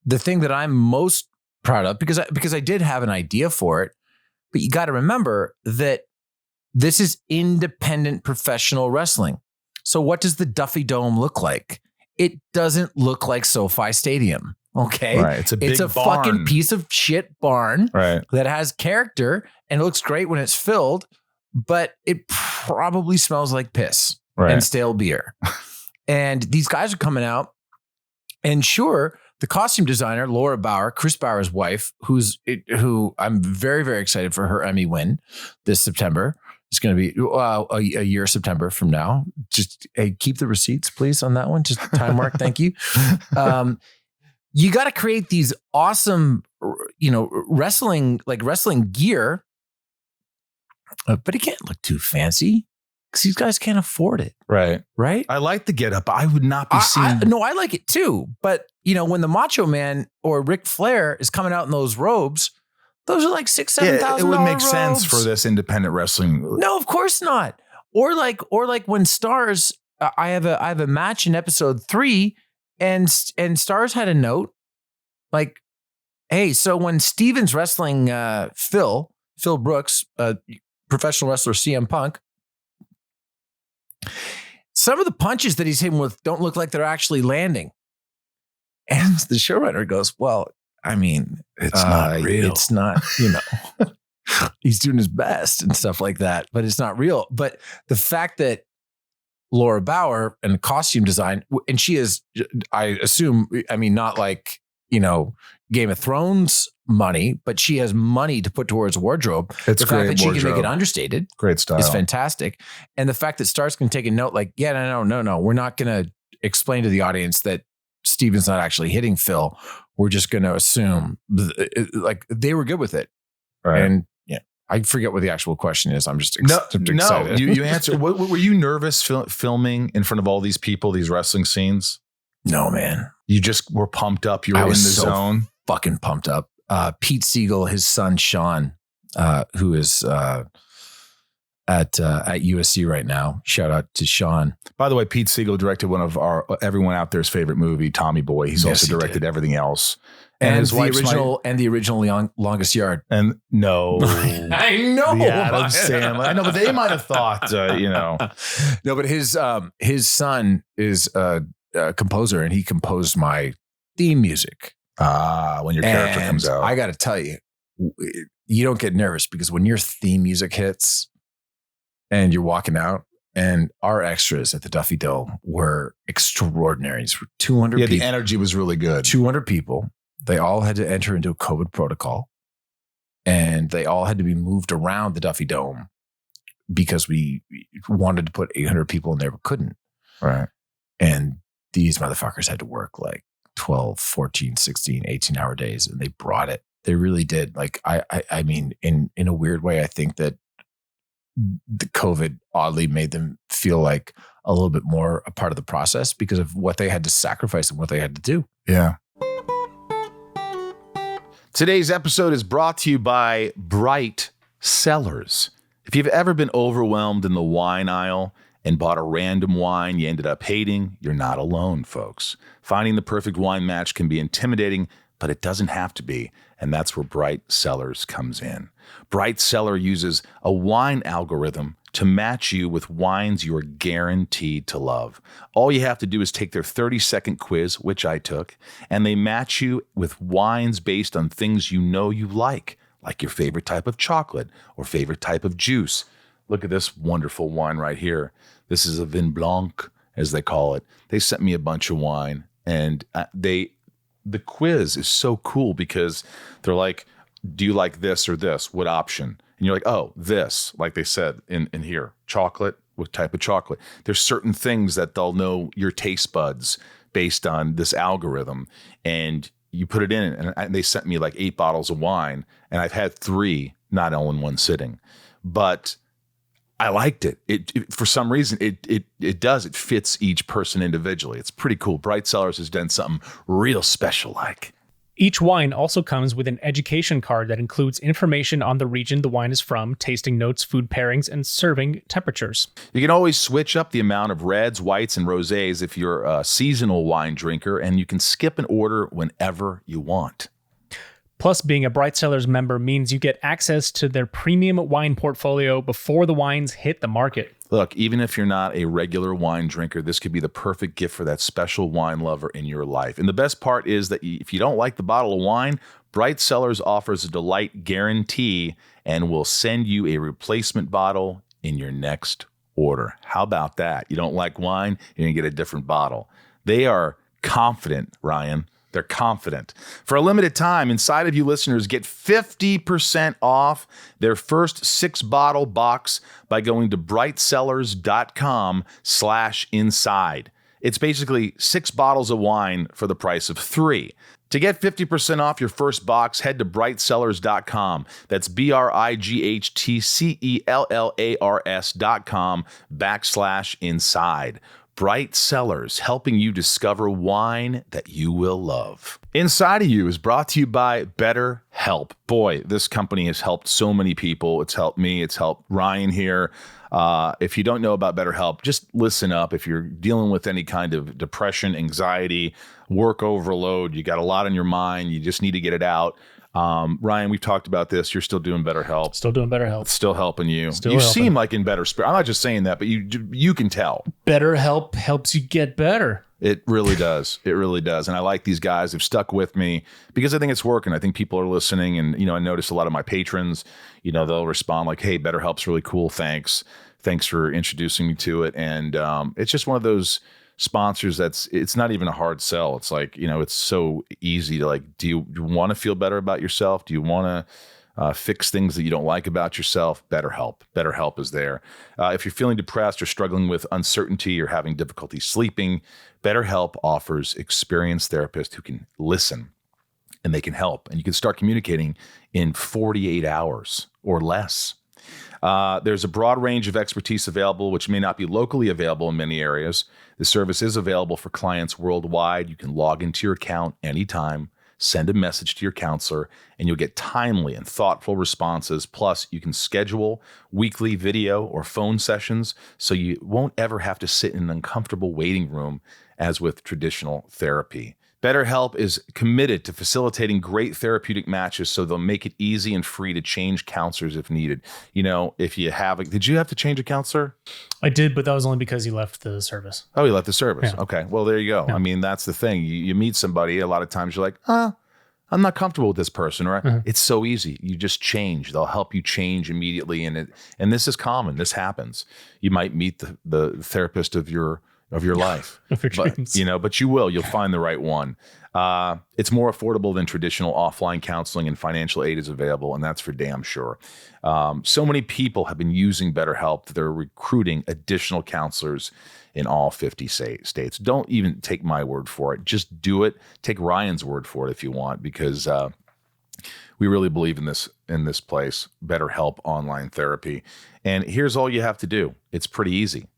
[SPEAKER 3] the thing that I'm most proud of, because I did have an idea for it, but you got to remember that this is independent professional wrestling. So what does the Duffy Dome look like? It doesn't look like SoFi Stadium. Okay.
[SPEAKER 1] Right. It's a barn.
[SPEAKER 3] Fucking piece of shit barn
[SPEAKER 1] that
[SPEAKER 3] has character, and it looks great when it's filled, but it probably smells like piss and stale beer. And these guys are coming out, and sure, the costume designer, Laura Bauer, Chris Bauer's wife, who I'm very, very excited for her Emmy win this September. It's going to be a year September from now. Just keep the receipts, please, on that one. Just time mark. Thank you. You got to create these awesome, wrestling gear, but it can't look too fancy because these guys can't afford it.
[SPEAKER 1] Right.
[SPEAKER 3] I
[SPEAKER 1] like the getup. I would not be seeing.
[SPEAKER 3] No, I like it too. But when the Macho Man or Ric Flair is coming out in those robes, those are like $6,000-$7,000.
[SPEAKER 1] It would make
[SPEAKER 3] robes.
[SPEAKER 1] sense for this independent wrestling.
[SPEAKER 3] No, of course not. Or like when Stars, I have a match in episode 3. And Stars had a note like, hey, so when Steven's wrestling Phil Brooks, professional wrestler CM Punk, some of the punches that he's hitting with don't look like they're actually landing. And the showrunner goes, well, I mean,
[SPEAKER 1] it's not real.
[SPEAKER 3] It's not, he's doing his best and stuff like that, but it's not real. But the fact that Laura Bauer and costume design, and she is, I assume, not like, Game of Thrones money, but she has money to put towards wardrobe.
[SPEAKER 1] It's
[SPEAKER 3] the fact that she can make it understated,
[SPEAKER 1] great style,
[SPEAKER 3] is fantastic. And the fact that Stars can take a note like, no, we're not going to explain to the audience that Steven's not actually hitting Phil. We're just going to assume like they were good with it.
[SPEAKER 1] Right.
[SPEAKER 3] And I forget what the actual question is. I'm just excited.
[SPEAKER 1] No, you answer. Were you nervous filming in front of all these people, these wrestling scenes?
[SPEAKER 3] No, man.
[SPEAKER 1] You just were pumped up. You were in the zone.
[SPEAKER 3] Fucking pumped up. Pete Siegel, his son Sean, who is at USC right now. Shout out to Sean.
[SPEAKER 1] By the way, Pete Siegel directed one of everyone out there's favorite movie, Tommy Boy. He's also directed everything else.
[SPEAKER 3] And his the original Longest Yard.
[SPEAKER 1] And no,
[SPEAKER 3] I know.
[SPEAKER 1] The Adam Sandler. I know, but they might have thought,
[SPEAKER 3] No, but his son is a composer, and he composed my theme music.
[SPEAKER 1] When your character comes out.
[SPEAKER 3] I got to tell you, you don't get nervous because when your theme music hits and you're walking out, and our extras at the Duffy Dome were extraordinary. 200 people.
[SPEAKER 1] The energy was really good.
[SPEAKER 3] 200 people. They all had to enter into a COVID protocol, and they all had to be moved around the Duffy Dome because we wanted to put 800 people in there, but couldn't.
[SPEAKER 1] Right.
[SPEAKER 3] And these motherfuckers had to work like 12, 14, 16, 18-hour days, and they brought it. They really did. Like, I mean, in a weird way, I think that the COVID oddly made them feel like a little bit more a part of the process because of what they had to sacrifice and what they had to do.
[SPEAKER 1] Yeah. Today's episode is brought to you by Bright Cellars. If you've ever been overwhelmed in the wine aisle and bought a random wine you ended up hating, you're not alone, folks. Finding the perfect wine match can be intimidating, but it doesn't have to be, and that's where Bright Cellars comes in. Bright Cellar uses a wine algorithm to match you with wines you are guaranteed to love. All you have to do is take their 30-second quiz, which I took, and they match you with wines based on things you know you like your favorite type of chocolate or favorite type of juice. Look at this wonderful wine right here. This is a Vin Blanc, as they call it. They sent me a bunch of wine, and they the quiz is so cool because they're like, do you like this or this? What option? And you're like, oh, this, like they said in here, chocolate, what type of chocolate? There's certain things that they'll know your taste buds based on this algorithm. And you put it in, and they sent me like 8 bottles of wine, and I've had 3, not all in one sitting. But I liked it. It for some reason, it fits each person individually. It's pretty cool. Bright Cellars has done something real special like.
[SPEAKER 2] Each wine also comes with an education card that includes information on the region the wine is from, tasting notes, food pairings, and serving temperatures.
[SPEAKER 1] You can always switch up the amount of reds, whites, and rosés if you're a seasonal wine drinker, and you can skip an order whenever you want.
[SPEAKER 2] Plus, being a Bright Cellars member means you get access to their premium wine portfolio before the wines hit the market.
[SPEAKER 1] Look, even if you're not a regular wine drinker, this could be the perfect gift for that special wine lover in your life. And the best part is that if you don't like the bottle of wine, Bright Cellars offers a delight guarantee and will send you a replacement bottle in your next order. How about that? You don't like wine, you're going to get a different bottle. They are confident, Ryan. They're confident. For a limited time, Inside of You listeners get 50% off their first 6-bottle box by going to brightcellars.com/inside. It's basically 6 bottles of wine for the price of 3. To get 50% off your first box, head to brightcellars.com. That's brightcellars.com/inside. Bright Cellars, helping you discover wine that you will love. Inside of You is brought to you by BetterHelp. Boy, this company has helped so many people. It's helped me. It's helped Ryan here. If you don't know about BetterHelp, just listen up. If you're dealing with any kind of depression, anxiety, work overload, you got a lot on your mind, you just need to get it out. Ryan, we've talked about this. You're still doing BetterHelp.
[SPEAKER 2] Still doing BetterHelp.
[SPEAKER 1] It's still helping you.
[SPEAKER 2] Still
[SPEAKER 1] you
[SPEAKER 2] helping.
[SPEAKER 1] seem like in better spirit. I'm not just saying that, but you can tell.
[SPEAKER 2] BetterHelp helps you get better.
[SPEAKER 1] It really does. It really does. And I like these guys. They've stuck with me because I think it's working. I think people are listening. And, I notice a lot of my patrons, they'll respond like, hey, BetterHelp's really cool. Thanks for introducing me to it. And it's just one of those sponsors it's not even a hard sell. It's like, it's so easy to like, do you want to feel better about yourself? Do you want to fix things that you don't like about yourself? BetterHelp is there. If you're feeling depressed or struggling with uncertainty or having difficulty sleeping, BetterHelp offers experienced therapists who can listen and they can help. And you can start communicating in 48 hours or less. There's a broad range of expertise available, which may not be locally available in many areas. The service is available for clients worldwide. You can log into your account anytime, send a message to your counselor, and you'll get timely and thoughtful responses. Plus, you can schedule weekly video or phone sessions, so you won't ever have to sit in an uncomfortable waiting room as with traditional therapy. BetterHelp is committed to facilitating great therapeutic matches, so they'll make it easy and free to change counselors if needed. If you have did you have to change a counselor?
[SPEAKER 2] I did, but that was only because he left the service.
[SPEAKER 1] Oh, he left the service.
[SPEAKER 2] Yeah.
[SPEAKER 1] Okay. Well, there you go. Yeah. I mean, that's the thing. You meet somebody, a lot of times you're like, I'm not comfortable with this person, or It's so easy. You just change. They'll help you change immediately. And this is common. This happens. You might meet the therapist of your life,
[SPEAKER 2] of your dreams.
[SPEAKER 1] But you'll find the right one. It's more affordable than traditional offline counseling, and financial aid is available, and that's for damn sure. So many people have been using BetterHelp that they're recruiting additional counselors in all 50 states. Don't even take my word for it. Just do it. Take Ryan's word for it if you want, because we really believe in this place, BetterHelp Online Therapy. And here's all you have to do. It's pretty easy.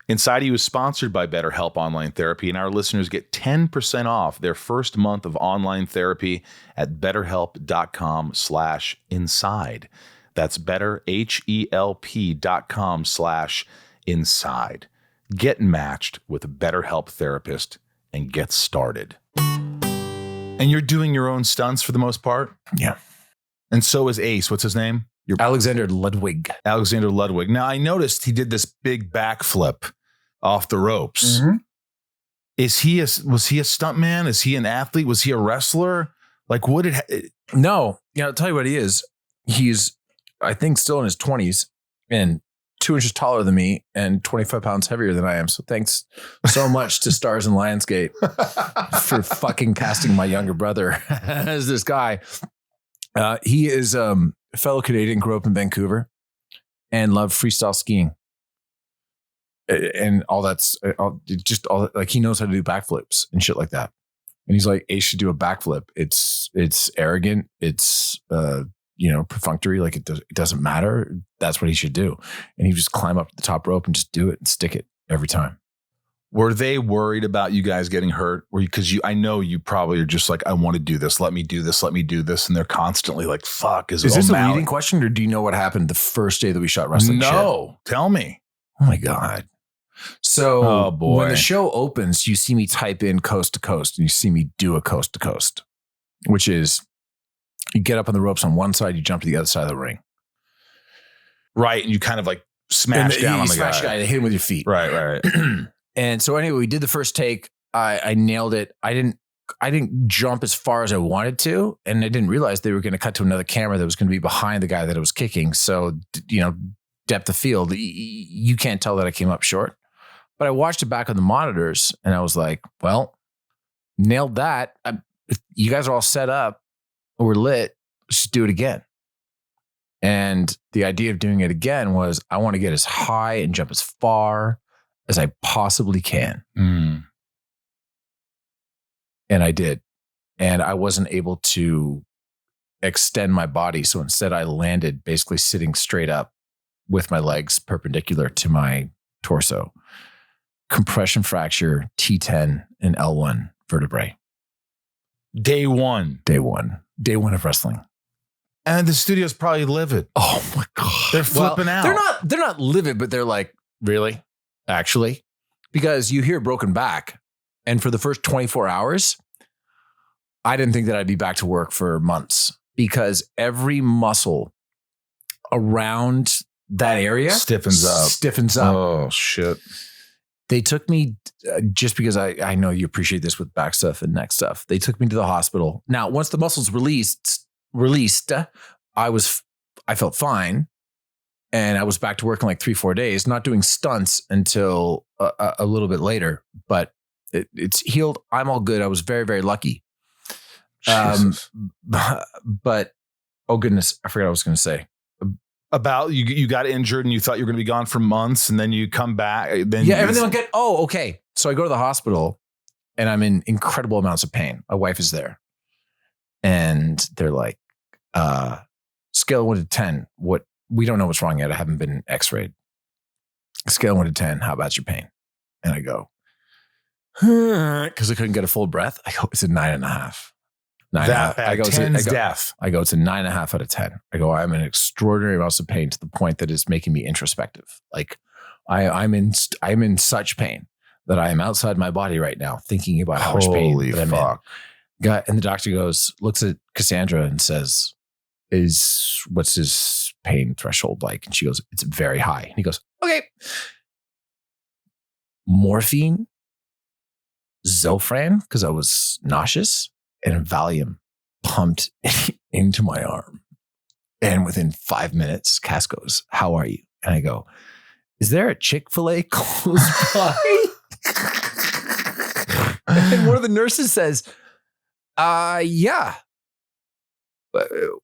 [SPEAKER 1] Inside of You is sponsored by BetterHelp Online Therapy, and our listeners get 10% off their first month of online therapy at betterhelp.com/inside. That's betterhelp.com/inside. Get matched with a BetterHelp therapist and get started. And you're doing your own stunts for the most part?
[SPEAKER 3] Yeah.
[SPEAKER 1] And so is Ace. What's his name?
[SPEAKER 3] Alexander Ludwig.
[SPEAKER 1] Alexander Ludwig. Now, I noticed he did this big backflip off the ropes.
[SPEAKER 3] Mm-hmm.
[SPEAKER 1] Was he a stuntman? Is he an athlete? Was he a wrestler? Like,
[SPEAKER 3] No. I'll tell you what he is. He's, I think, still in his 20s, and 2 inches taller than me and 25 pounds heavier than I am. So thanks so much to Stars and Lionsgate for fucking casting my younger brother as this guy. He is a fellow Canadian, grew up in Vancouver and loved freestyle skiing. And all that's just all, like, he knows how to do backflips and shit like that. And he's like, Ace should do a backflip. It's arrogant. It's, perfunctory. Like, it doesn't matter. That's what he should do. And he just climb up the top rope and just do it and stick it every time.
[SPEAKER 1] Were they worried about you guys getting hurt? Because I know you probably are just like, I want to do this. Let me do this. Let me do this. And they're constantly like, fuck. Is
[SPEAKER 3] this a leading question, or do you know what happened the first day that we shot wrestling?
[SPEAKER 1] No. Tell me.
[SPEAKER 3] Oh my God. So when the show opens, you see me type in coast to coast and you see me do a coast to coast, which is you get up on the ropes on one side, you jump to the other side of the ring.
[SPEAKER 1] Right. And you kind of like smash down on the guy.
[SPEAKER 3] And hit him with your feet.
[SPEAKER 1] Right.
[SPEAKER 3] And so anyway, we did the first take. I nailed it. I didn't jump as far as I wanted to. And I didn't realize they were going to cut to another camera that was going to be behind the guy that I was kicking. So, depth of field, you can't tell that I came up short. But I watched it back on the monitors and I was like, well, nailed that. You guys are all set up. We're lit. Let's just do it again. And the idea of doing it again was I want to get as high and jump as far as I possibly can.
[SPEAKER 1] Mm.
[SPEAKER 3] And I did. And I wasn't able to extend my body. So instead I landed basically sitting straight up with my legs perpendicular to my torso. Compression fracture, T10 and L1 vertebrae.
[SPEAKER 1] Day one
[SPEAKER 3] of wrestling.
[SPEAKER 1] And the studio's probably livid.
[SPEAKER 3] Oh my God.
[SPEAKER 1] They're flipping out.
[SPEAKER 3] They're not livid, but they're like, really? Actually? Because you hear broken back. And for the first 24 hours, I didn't think that I'd be back to work for months, because every muscle around that area
[SPEAKER 1] stiffens up. Oh, shit.
[SPEAKER 3] They took me, just because I know you appreciate this with back stuff and neck stuff. They took me to the hospital. Now, once the muscles released, I felt fine. And I was back to work in like 3-4 days, not doing stunts until a little bit later, but it's healed. I'm all good. I was very, very lucky. But oh goodness, I forgot what I was going to say.
[SPEAKER 1] About you got injured and you thought you were going to be gone for months, and then you come back.
[SPEAKER 3] Everything will get. Oh, okay. So I go to the hospital and I'm in incredible amounts of pain. My wife is there, and they're like, scale of 1 to 10. What? We don't know what's wrong yet. I haven't been X-rayed. Scale of 1 to 10. How about your pain? And I go, because I couldn't get a full breath. I go, it's a 9.5.
[SPEAKER 1] I go, 10's death.
[SPEAKER 3] I go, it's a 9.5 out of 10. I go, I'm in extraordinary amounts of pain to the point that it's making me introspective. Like I'm in such pain that I am outside my body right now, thinking about how much pain that I'm in. And the doctor looks at Cassandra and says, what's his pain threshold like? And she goes, it's very high. And he goes, okay. Morphine, Zofran, because I was nauseous, and Valium pumped into my arm. And within 5 minutes, Cass goes, how are you? And I go, is there a Chick-fil-A close by? And one of the nurses says, yeah.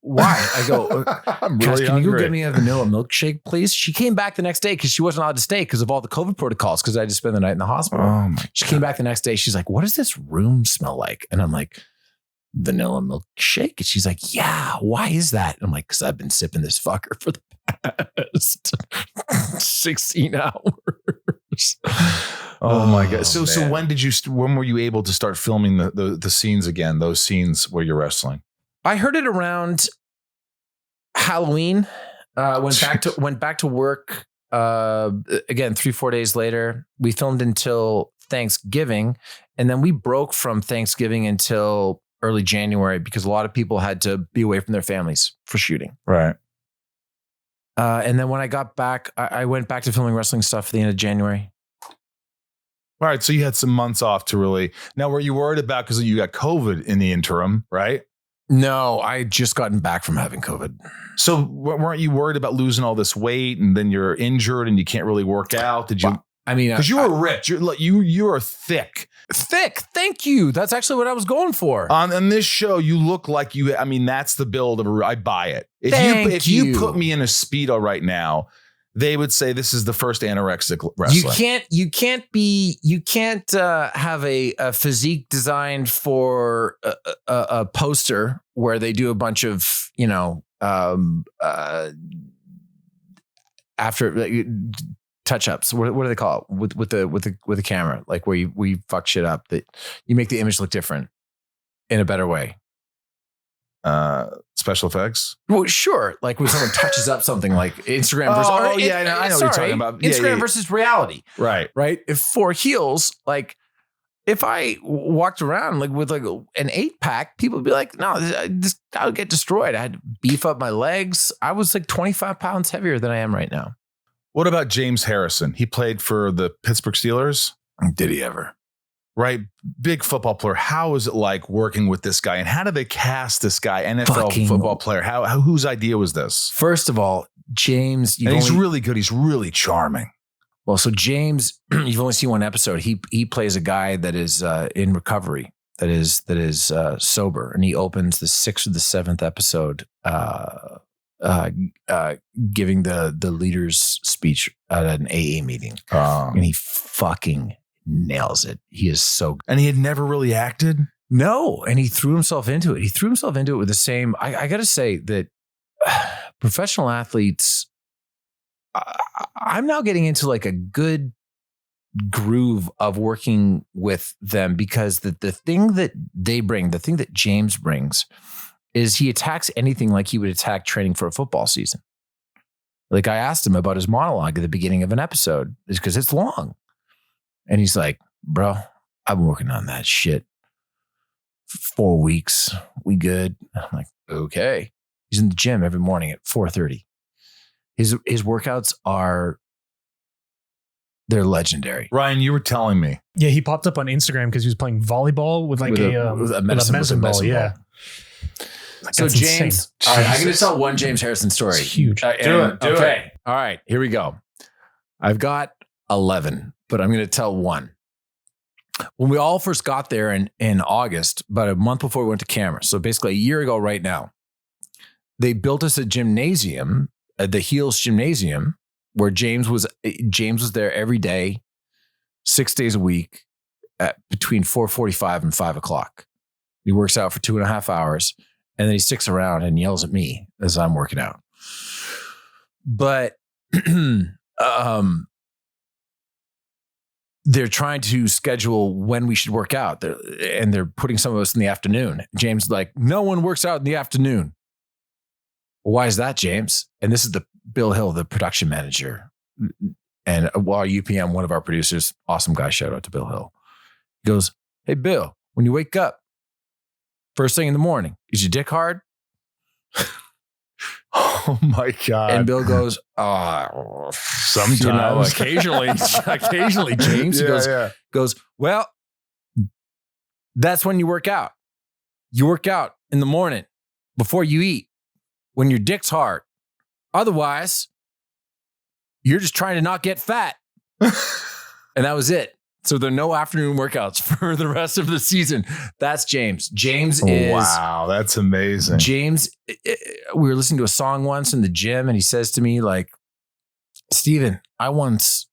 [SPEAKER 3] Why? I go,
[SPEAKER 1] I'm
[SPEAKER 3] Cass,
[SPEAKER 1] really
[SPEAKER 3] can you
[SPEAKER 1] hungry.
[SPEAKER 3] go get me a vanilla milkshake, please? She came back the next day because she wasn't allowed to stay because of all the COVID protocols, because I had to spend the night in the hospital.
[SPEAKER 1] Oh my
[SPEAKER 3] She came back the next day. She's like, what does this room smell like? And I'm like, vanilla milkshake. And she's like, yeah, why is that? And I'm like, because I've been sipping this fucker for the past 16 hours.
[SPEAKER 1] Oh my God. So when were you able to start filming the scenes again? Those scenes where you're wrestling?
[SPEAKER 3] I heard it around Halloween. Went back to work. Again, 3-4 days later, we filmed until Thanksgiving. And then we broke from Thanksgiving until early January because a lot of people had to be away from their families for shooting.
[SPEAKER 1] Right.
[SPEAKER 3] And then when I got back, I went back to filming wrestling stuff at the end of January.
[SPEAKER 1] All right. So you had some months off to really. Now, were you worried about, because you got COVID in the interim, right?
[SPEAKER 3] No, I just gotten back from having COVID.
[SPEAKER 1] So weren't you worried about losing all this weight and then you're injured and you can't really work out? Did you?
[SPEAKER 3] Well, I mean,
[SPEAKER 1] because you were rich. You are thick.
[SPEAKER 3] Thick. Thank you. That's actually what I was going for.
[SPEAKER 1] On this show, you look like you. I mean, that's the build of I buy it. If you put me in a Speedo right now, they would say this is the first anorexic wrestler.
[SPEAKER 3] You can't have a physique designed for a poster where they do a bunch of, after touch-ups. What do they call it with the camera? Like where you fuck shit up, that you make the image look different in a better way.
[SPEAKER 1] Special effects?
[SPEAKER 3] Well, sure. Like when someone touches up something like Instagram versus...
[SPEAKER 1] I know what you're talking about.
[SPEAKER 3] Instagram versus reality.
[SPEAKER 1] Right.
[SPEAKER 3] If for heels, like if I walked around like with like an 8-pack, people would be like, no, I would get destroyed. I had to beef up my legs. I was like 25 pounds heavier than I am right now.
[SPEAKER 1] What about James Harrison? He played for the Pittsburgh Steelers.
[SPEAKER 3] Did he ever?
[SPEAKER 1] Right. Big football player. How is it like working with this guy? And how did they cast this guy, NFL football player? Whose idea was this?
[SPEAKER 3] First of all, James.
[SPEAKER 1] He's really good. He's really charming.
[SPEAKER 3] Well, so James, you've only seen one episode. He plays a guy that is in recovery, that is sober. And he opens the 6th or the 7th episode giving the leader's speech at an AA meeting. And he fucking nails it. He is so good.
[SPEAKER 1] And he had never really acted?
[SPEAKER 3] No. And he threw himself into it. He threw himself into it with the same. I got to say that professional athletes, I'm now getting into like a good groove of working with them, because the thing that they bring, the thing that James brings, is he attacks anything like he would attack training for a football season. Like I asked him about his monologue at the beginning of an episode, is because it's long. And he's like, bro, I've been working on that shit for 4 weeks. We good? I'm like, okay. He's in the gym every morning at 4:30. His workouts they're legendary.
[SPEAKER 1] Ryan, you were telling me.
[SPEAKER 2] Yeah, he popped up on Instagram because he was playing volleyball with a medicine ball. Yeah.
[SPEAKER 3] So James, all right, I'm going to tell one James Harrison story.
[SPEAKER 2] It's huge.
[SPEAKER 3] Do it. All right, here we go. I've got 11, but I'm going to tell one. When we all first got there in August, about a month before we went to camera, so basically a year ago right now, they built us a gymnasium, the Heels Gymnasium, where James was there every day, 6 days a week, at between 4:45 and 5 o'clock. He works out for 2.5 hours, and then he sticks around and yells at me as I'm working out. But they're trying to schedule when we should work out, and they're putting some of us in the afternoon. James is like, no one works out in the afternoon. Well, why is that, James? And this is the Bill Hill, the production manager, and while UPM, one of our producers, awesome guy, shout out to Bill Hill. He goes, hey, Bill, when you wake up, first thing in the morning, is your dick hard?
[SPEAKER 1] Oh my God.
[SPEAKER 3] And Bill goes,
[SPEAKER 1] sometimes.
[SPEAKER 3] Occasionally, James. He goes, well, that's when you work out. You work out in the morning before you eat, when your dick's hard. Otherwise, you're just trying to not get fat. And that was it. So there are no afternoon workouts for the rest of the season. That's James.
[SPEAKER 1] Wow, that's amazing.
[SPEAKER 3] James, we were listening to a song once in the gym, and he says to me, like, Stephen, I once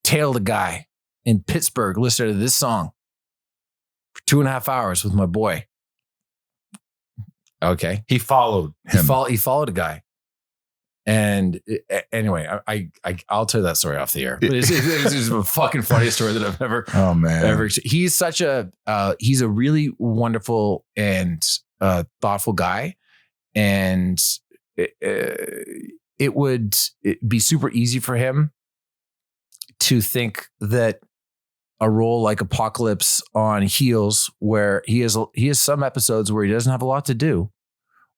[SPEAKER 3] tailed a guy in Pittsburgh listening to this song for 2.5 hours with my boy. Okay.
[SPEAKER 1] He followed him.
[SPEAKER 3] He followed a guy. And anyway, I'll tell you that story off the air. But it's a fucking funny story that I've ever.
[SPEAKER 1] Oh man,
[SPEAKER 3] he's such he's a really wonderful and thoughtful guy, and it would be super easy for him to think that a role like Apocalypse on Heels, where he has some episodes where he doesn't have a lot to do,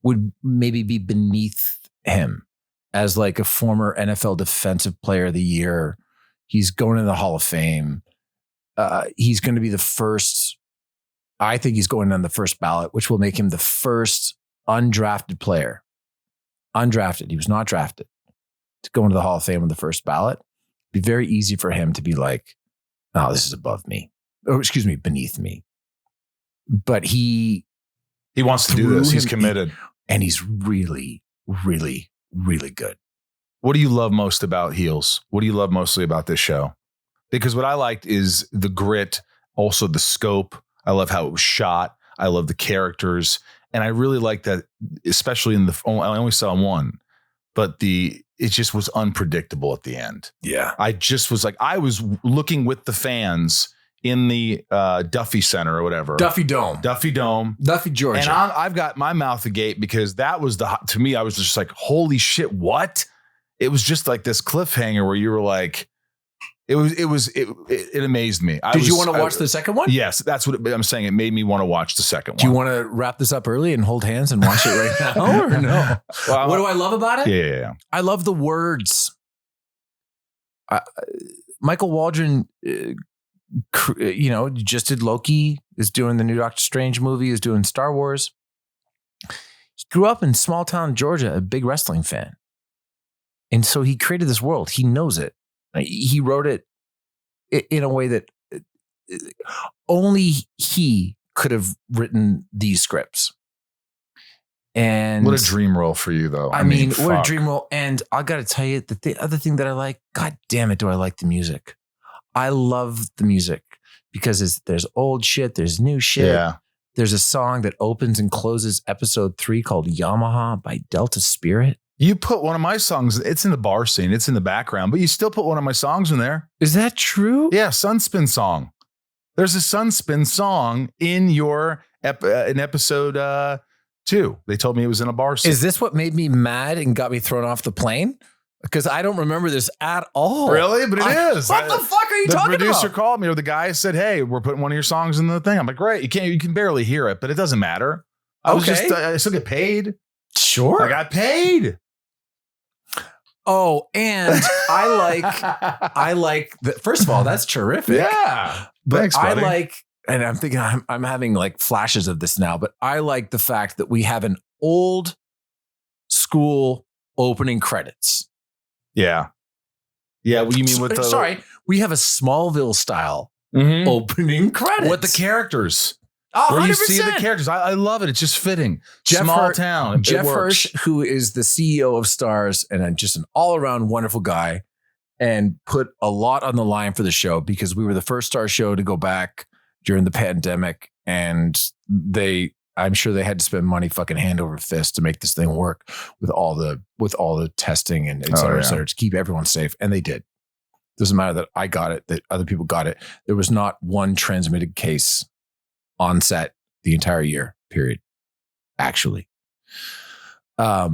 [SPEAKER 3] would maybe be beneath him. As like a former NFL Defensive Player of the Year, he's going to the Hall of Fame. He's going to be the first I think he's going on the first ballot, which will make him the first undrafted player. Undrafted. He was not drafted to go into the Hall of Fame on the first ballot. It'd be very easy for him to be like, oh, this is above me. Or excuse me, beneath me. But he
[SPEAKER 1] wants to do this. He's committed.
[SPEAKER 3] And he's really, really, really good.
[SPEAKER 1] What do you love most about Heels? What do you love mostly about this show? Because what I liked is the grit, also the scope. I love how it was shot. I love the characters. And I really like that, especially in I only saw one, but it just was unpredictable at the end.
[SPEAKER 3] Yeah.
[SPEAKER 1] I just was like, I was looking with the fans in the Duffy Center or whatever.
[SPEAKER 3] Duffy Dome, Georgia.
[SPEAKER 1] And I've got my mouth agape because that was to me, I was just like, holy shit, what? It was just like this cliffhanger where you were like, it amazed me.
[SPEAKER 3] Did you want to watch the second one?
[SPEAKER 1] Yes, that's what I'm saying. It made me want to watch the second one.
[SPEAKER 3] Do you want to wrap this up early and hold hands and watch it right now or no? Well, what do I love about it?
[SPEAKER 1] Yeah.
[SPEAKER 3] I love the words. Michael Waldron, just did Loki, is doing the new Doctor Strange movie, is doing Star Wars. He grew up in small town Georgia, a big wrestling fan. And so he created this world. He knows it. He wrote it in a way that only he could have written these scripts. And
[SPEAKER 1] what a dream role for you, though.
[SPEAKER 3] I mean, what a dream role. And I got to tell you, the other thing that I like, God damn it, do I like the music. I love the music because there's old shit, there's new shit.
[SPEAKER 1] Yeah.
[SPEAKER 3] There's a song that opens and closes episode 3 called Yamaha by Delta Spirit.
[SPEAKER 1] You put one of my songs, it's in the bar scene, it's in the background, but you still put one of my songs in there.
[SPEAKER 3] Is that true?
[SPEAKER 1] Yeah, Sunspin song. There's a Sunspin song in your in episode 2. They told me it was in a bar scene.
[SPEAKER 3] Is this what made me mad and got me thrown off the plane? Because I don't remember this at all.
[SPEAKER 1] Really? But it is.
[SPEAKER 3] What the fuck are you talking about?
[SPEAKER 1] The producer called me, or the guy said, hey, we're putting one of your songs in the thing. I'm like, great. You can barely hear it, but it doesn't matter. I still get paid.
[SPEAKER 3] Sure.
[SPEAKER 1] I got paid.
[SPEAKER 3] Oh, and I like first of all, that's terrific.
[SPEAKER 1] Yeah.
[SPEAKER 3] But
[SPEAKER 1] thanks, buddy.
[SPEAKER 3] I like, and I'm thinking I'm having like flashes of this now, but I like the fact that we have an old school opening credits.
[SPEAKER 1] Yeah. Yeah. What you mean with
[SPEAKER 3] we have a Smallville style opening credits
[SPEAKER 1] with the characters.
[SPEAKER 3] Oh,
[SPEAKER 1] where
[SPEAKER 3] 100%.
[SPEAKER 1] you see the characters. I love it. It's just fitting. Small town.
[SPEAKER 3] Jeff Hirsch, who is the CEO of Stars and just an all-around wonderful guy, and put a lot on the line for the show because we were the first Star show to go back during the pandemic, and I'm sure they had to spend money fucking hand over fist to make this thing work with all the testing and et cetera, to keep everyone safe. And they did. Doesn't matter that I got it, that other people got it. There was not one transmitted case on set the entire year, period. Actually. Oh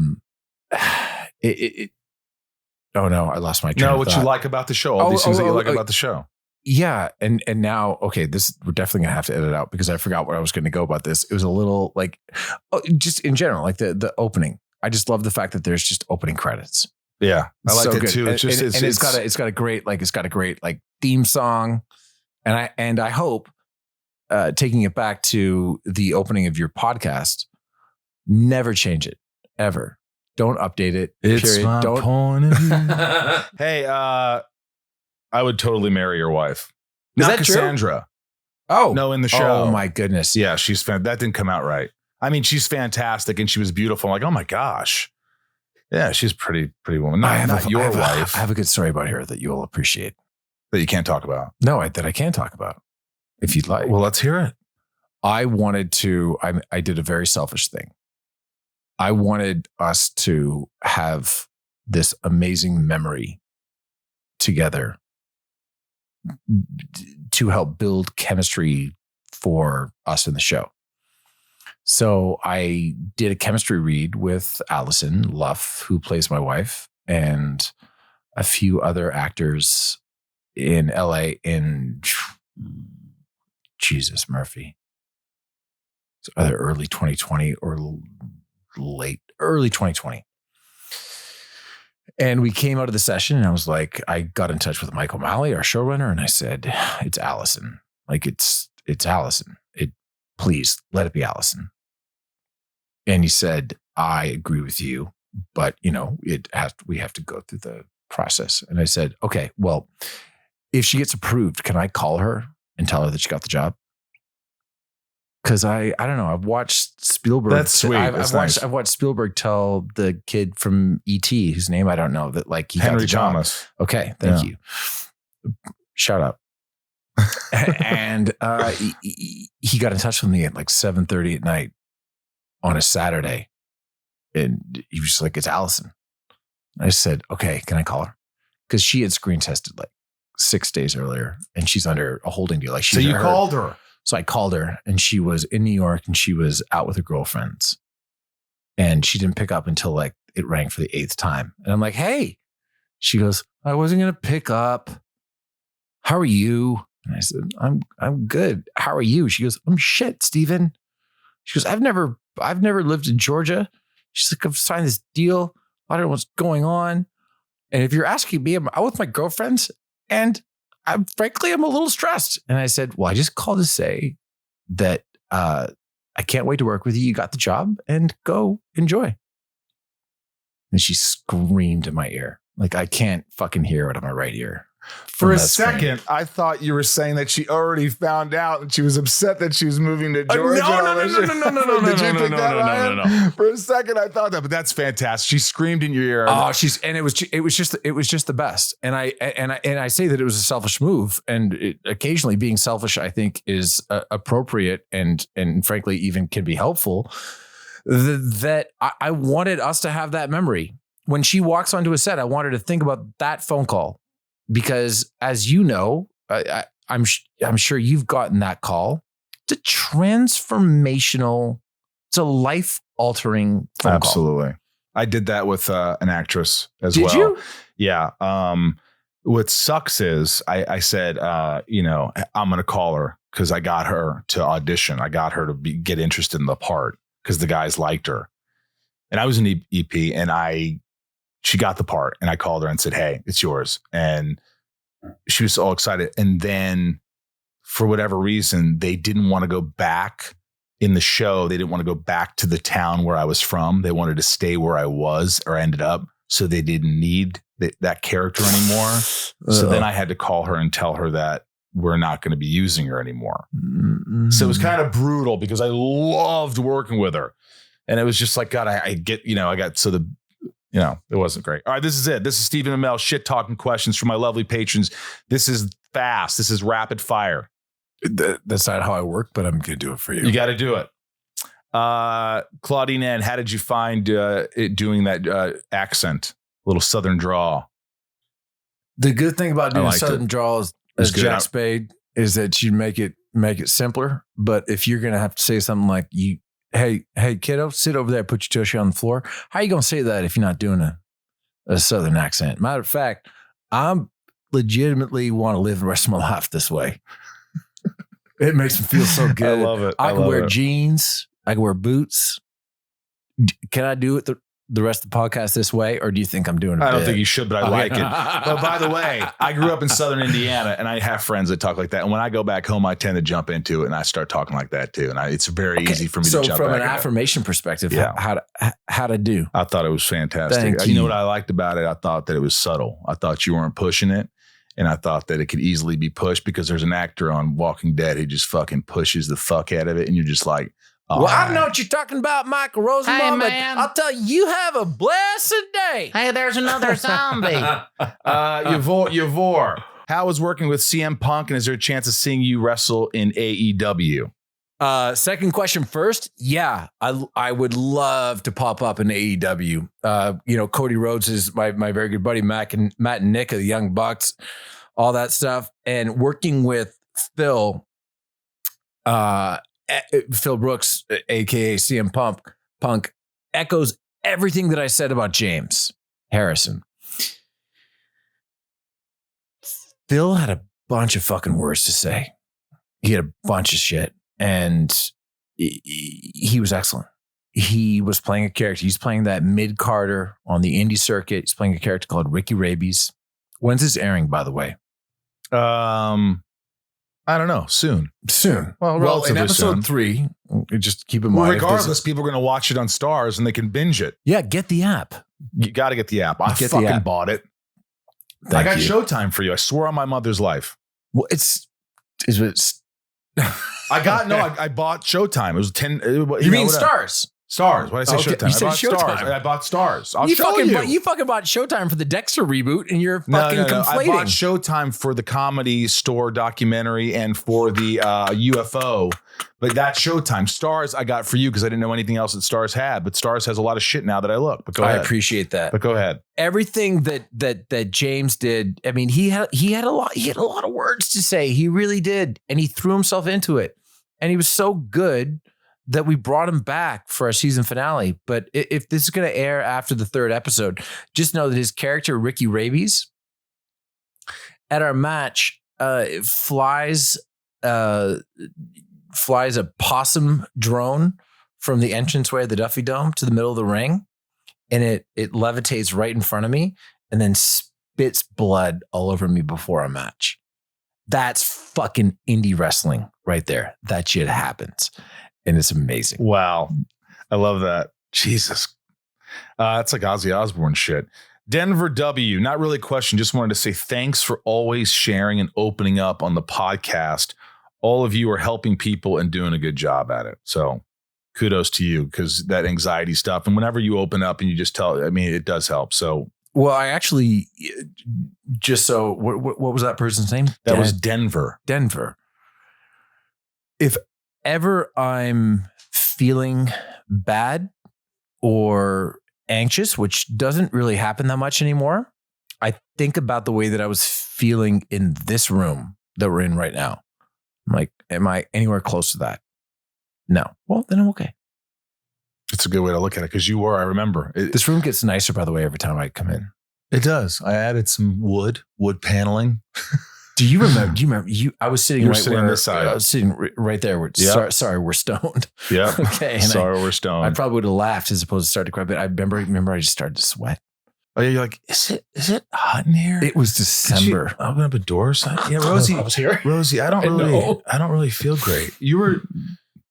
[SPEAKER 3] no, I lost my train of
[SPEAKER 1] what
[SPEAKER 3] thought.
[SPEAKER 1] you like about the show. All these things that you like about the show.
[SPEAKER 3] Yeah. And now, okay, we're definitely gonna have to edit out because I forgot where I was going to go about this. It was a little like, just in general, like the opening. I just love the fact that there's just opening credits.
[SPEAKER 1] Yeah. I like it
[SPEAKER 3] good.
[SPEAKER 1] too. It's just,
[SPEAKER 3] it's got a great theme song. And I hope, taking it back to the opening of your podcast, never change it ever. Don't update it.
[SPEAKER 1] It's my point of view. Hey, I would totally marry your wife.
[SPEAKER 3] Is
[SPEAKER 1] Not
[SPEAKER 3] that
[SPEAKER 1] Cassandra.
[SPEAKER 3] True? Oh,
[SPEAKER 1] no, in the show.
[SPEAKER 3] Oh my goodness.
[SPEAKER 1] Yeah, that didn't come out right. I mean, she's fantastic and she was beautiful. I'm like, oh my gosh. Yeah, she's pretty woman. Not your wife.
[SPEAKER 3] I have a good story about her that you'll appreciate.
[SPEAKER 1] That you can't talk about.
[SPEAKER 3] No, that I can talk about. If you'd like.
[SPEAKER 1] Well, let's hear it.
[SPEAKER 3] I did a very selfish thing. I wanted us to have this amazing memory together to help build chemistry for us in the show. So I did a chemistry read with Allison Luff, who plays my wife, and a few other actors in LA in Jesus Murphy. It's either early 2020 or early 2020. And we came out of the session and I was like, I got in touch with Mike O'Malley, our showrunner, and I said, it's Allison. Like it's Allison. please let it be Allison. And he said, I agree with you, but we have to go through the process. And I said, okay, well, if she gets approved, can I call her and tell her that she got the job? Because I don't know. I've watched Spielberg.
[SPEAKER 1] That's sweet.
[SPEAKER 3] I've watched Spielberg tell the kid from E.T., whose name I don't know, that like he
[SPEAKER 1] Henry
[SPEAKER 3] got the job.
[SPEAKER 1] Thomas.
[SPEAKER 3] Okay, thank you. Shout out. And he got in touch with me at like 7:30 at night on a Saturday, and he was just like, "It's Allison." I said, "Okay, can I call her?" Because she had screen tested like 6 days earlier, and she's under a holding deal. Like,
[SPEAKER 1] so you called her.
[SPEAKER 3] So I called her, and she was in New York, and she was out with her girlfriends, and she didn't pick up until like it rang for the 8th time. And I'm like, "Hey," she goes, "I wasn't gonna pick up. How are you?" And I said, I'm good. How are you?" She goes, "I'm shit, Stephen." She goes, I've never lived in Georgia. She's like, "I've signed this deal. I don't know what's going on. And if you're asking me, I'm out with my girlfriends, and I'm a little stressed." And I said, "Well, I just called to say that I can't wait to work with you. You got the job, and go enjoy." And she screamed in my ear. Like, I can't fucking hear it on my right ear.
[SPEAKER 1] For a second, I thought you were saying that she already found out and she was upset that she was moving to Georgia.
[SPEAKER 3] No.
[SPEAKER 1] For a second, I thought that, but that's fantastic. She screamed in your ear.
[SPEAKER 3] Oh, it was just the best. And I say that it was a selfish move. And occasionally being selfish, I think, is appropriate and frankly even can be helpful. That I wanted us to have that memory when she walks onto a set. I wanted to think about that phone call. Because as you know, I'm sure you've gotten that call. It's a transformational, it's a life-altering phone call.
[SPEAKER 1] Absolutely. I did that with an actress as well.
[SPEAKER 3] Did you?
[SPEAKER 1] Yeah. What sucks is I said, I'm going to call her because I got her to audition. I got her to get interested in the part because the guys liked her. And I was an EP, and she got the part, and I called her and said, "Hey, it's yours." And she was all excited. And then for whatever reason, they didn't want to go back in the show. They didn't want to go back to the town where I was from. They wanted to stay where I was or ended up. So they didn't need that character anymore. So then I had to call her and tell her that we're not going to be using her anymore. Mm-hmm. So it was kind of brutal because I loved working with her. And it was just like, God, it wasn't great. All right, this is it. This is Stephen Amell, shit talking questions from my lovely patrons. This is fast. This is rapid fire.
[SPEAKER 3] That's not how I work, but I'm going to do it for you.
[SPEAKER 1] You got to do it. Claudine Ann, how did you find it doing that accent, little Southern drawl?
[SPEAKER 3] The good thing about doing Southern drawl as Jack Spade is that you make it simpler. But if you're going to have to say something like Hey, kiddo, sit over there, put your tushy on the floor. How are you going to say that if you're not doing a Southern accent? Matter of fact, I'm legitimately want to live the rest of my life this way. It makes me feel so good.
[SPEAKER 1] I love it.
[SPEAKER 3] I can wear jeans. I can wear boots. Can I do it the rest of the podcast this way? Or do you think I'm doing it?
[SPEAKER 1] I don't think you should, but I like it. But by the way, I grew up in Southern Indiana, and I have friends that talk like that. And when I go back home, I tend to jump into it and I start talking like that too. And it's very easy for me to jump back. So from an
[SPEAKER 3] affirmation perspective, how to do?
[SPEAKER 1] I thought it was fantastic.
[SPEAKER 3] Thank
[SPEAKER 1] you know what I liked about it? I thought that it was subtle. I thought you weren't pushing it. And I thought that it could easily be pushed because there's an actor on Walking Dead who just fucking pushes the fuck out of it. And you're just like,
[SPEAKER 3] well, I don't know what you're talking about, Michael Rosenbaum,
[SPEAKER 4] hey, man.
[SPEAKER 3] but I'll tell you have a blessed day.
[SPEAKER 4] Hey, there's another zombie.
[SPEAKER 1] Yavor, how was working with CM Punk, and is there a chance of seeing you wrestle in AEW?
[SPEAKER 3] Second question first. Yeah, I would love to pop up in AEW. Cody Rhodes is my very good buddy, Matt and Nick of the Young Bucks, all that stuff. And working with Phil Brooks, aka CM Punk, echoes everything that I said about James Harrison. Phil had a bunch of fucking words to say. He had a bunch of shit, and he was excellent. He was playing a character. He's playing that mid-Carter on the indie circuit. He's playing a character called Ricky Rabies. When's this airing, by the way?
[SPEAKER 1] I don't know. Soon.
[SPEAKER 3] Well, in episode 3, just keep in mind.
[SPEAKER 1] Regardless, people are going to watch it on Stars and they can binge it.
[SPEAKER 3] Yeah, get the app.
[SPEAKER 1] You got to get the app. I fucking bought it. I got Showtime for you. I swear on my mother's life.
[SPEAKER 3] Well,
[SPEAKER 1] I bought Showtime. It was 10.
[SPEAKER 3] You mean Stars?
[SPEAKER 1] Stars. What did I say?
[SPEAKER 3] Okay.
[SPEAKER 1] Showtime.
[SPEAKER 3] You said
[SPEAKER 1] Showtime.
[SPEAKER 3] Showtime.
[SPEAKER 1] Stars. I bought Stars.
[SPEAKER 3] You fucking bought Showtime for the Dexter reboot, and you're fucking conflating.
[SPEAKER 1] I bought Showtime for the Comedy Store documentary and for the UFO. But that's Showtime. Stars I got for you because I didn't know anything else that Stars had. But Stars has a lot of shit now that I look. But go ahead.
[SPEAKER 3] I appreciate that.
[SPEAKER 1] But go ahead.
[SPEAKER 3] Everything that James did. I mean, he had a lot of words to say. He really did, and he threw himself into it. And he was so good that we brought him back for our season finale. But if this is going to air after the 3rd episode, just know that his character, Ricky Rabies, at our match, flies a possum drone from the entranceway of the Duffy Dome to the middle of the ring. And it levitates right in front of me and then spits blood all over me before a match. That's fucking indie wrestling right there. That shit happens. And it's amazing.
[SPEAKER 1] Wow. I love that. Jesus. That's like Ozzy Osbourne shit. Denver W. Not really a question. Just wanted to say thanks for always sharing and opening up on the podcast. All of you are helping people and doing a good job at it. So kudos to you because that anxiety stuff. And whenever you open up and you just tell, I mean, it does help. So.
[SPEAKER 3] Well, I actually what was that person's name?
[SPEAKER 1] That was Denver.
[SPEAKER 3] Denver. If ever I'm feeling bad or anxious, which doesn't really happen that much anymore, I think about the way that I was feeling in this room that we're in right now. I'm like, am I anywhere close to that? No. Well, then I'm okay.
[SPEAKER 1] It's a good way to look at it because you were, I remember.
[SPEAKER 3] This room gets nicer, by the way, every time I come in.
[SPEAKER 1] It does. I added some wood paneling.
[SPEAKER 3] Do you remember? I was sitting
[SPEAKER 1] on this side.
[SPEAKER 3] I was sitting right there. Sorry, we're stoned.
[SPEAKER 1] Yeah.
[SPEAKER 3] Okay.
[SPEAKER 1] Sorry, we're stoned.
[SPEAKER 3] I probably would have laughed as opposed to start to cry, but I remember I just started to sweat.
[SPEAKER 1] Oh yeah, you're like, is it hot in here?
[SPEAKER 3] It was December.
[SPEAKER 1] Open up a door. Yeah, Rosie.
[SPEAKER 2] I was here.
[SPEAKER 1] Rosie, I don't really feel great. You were.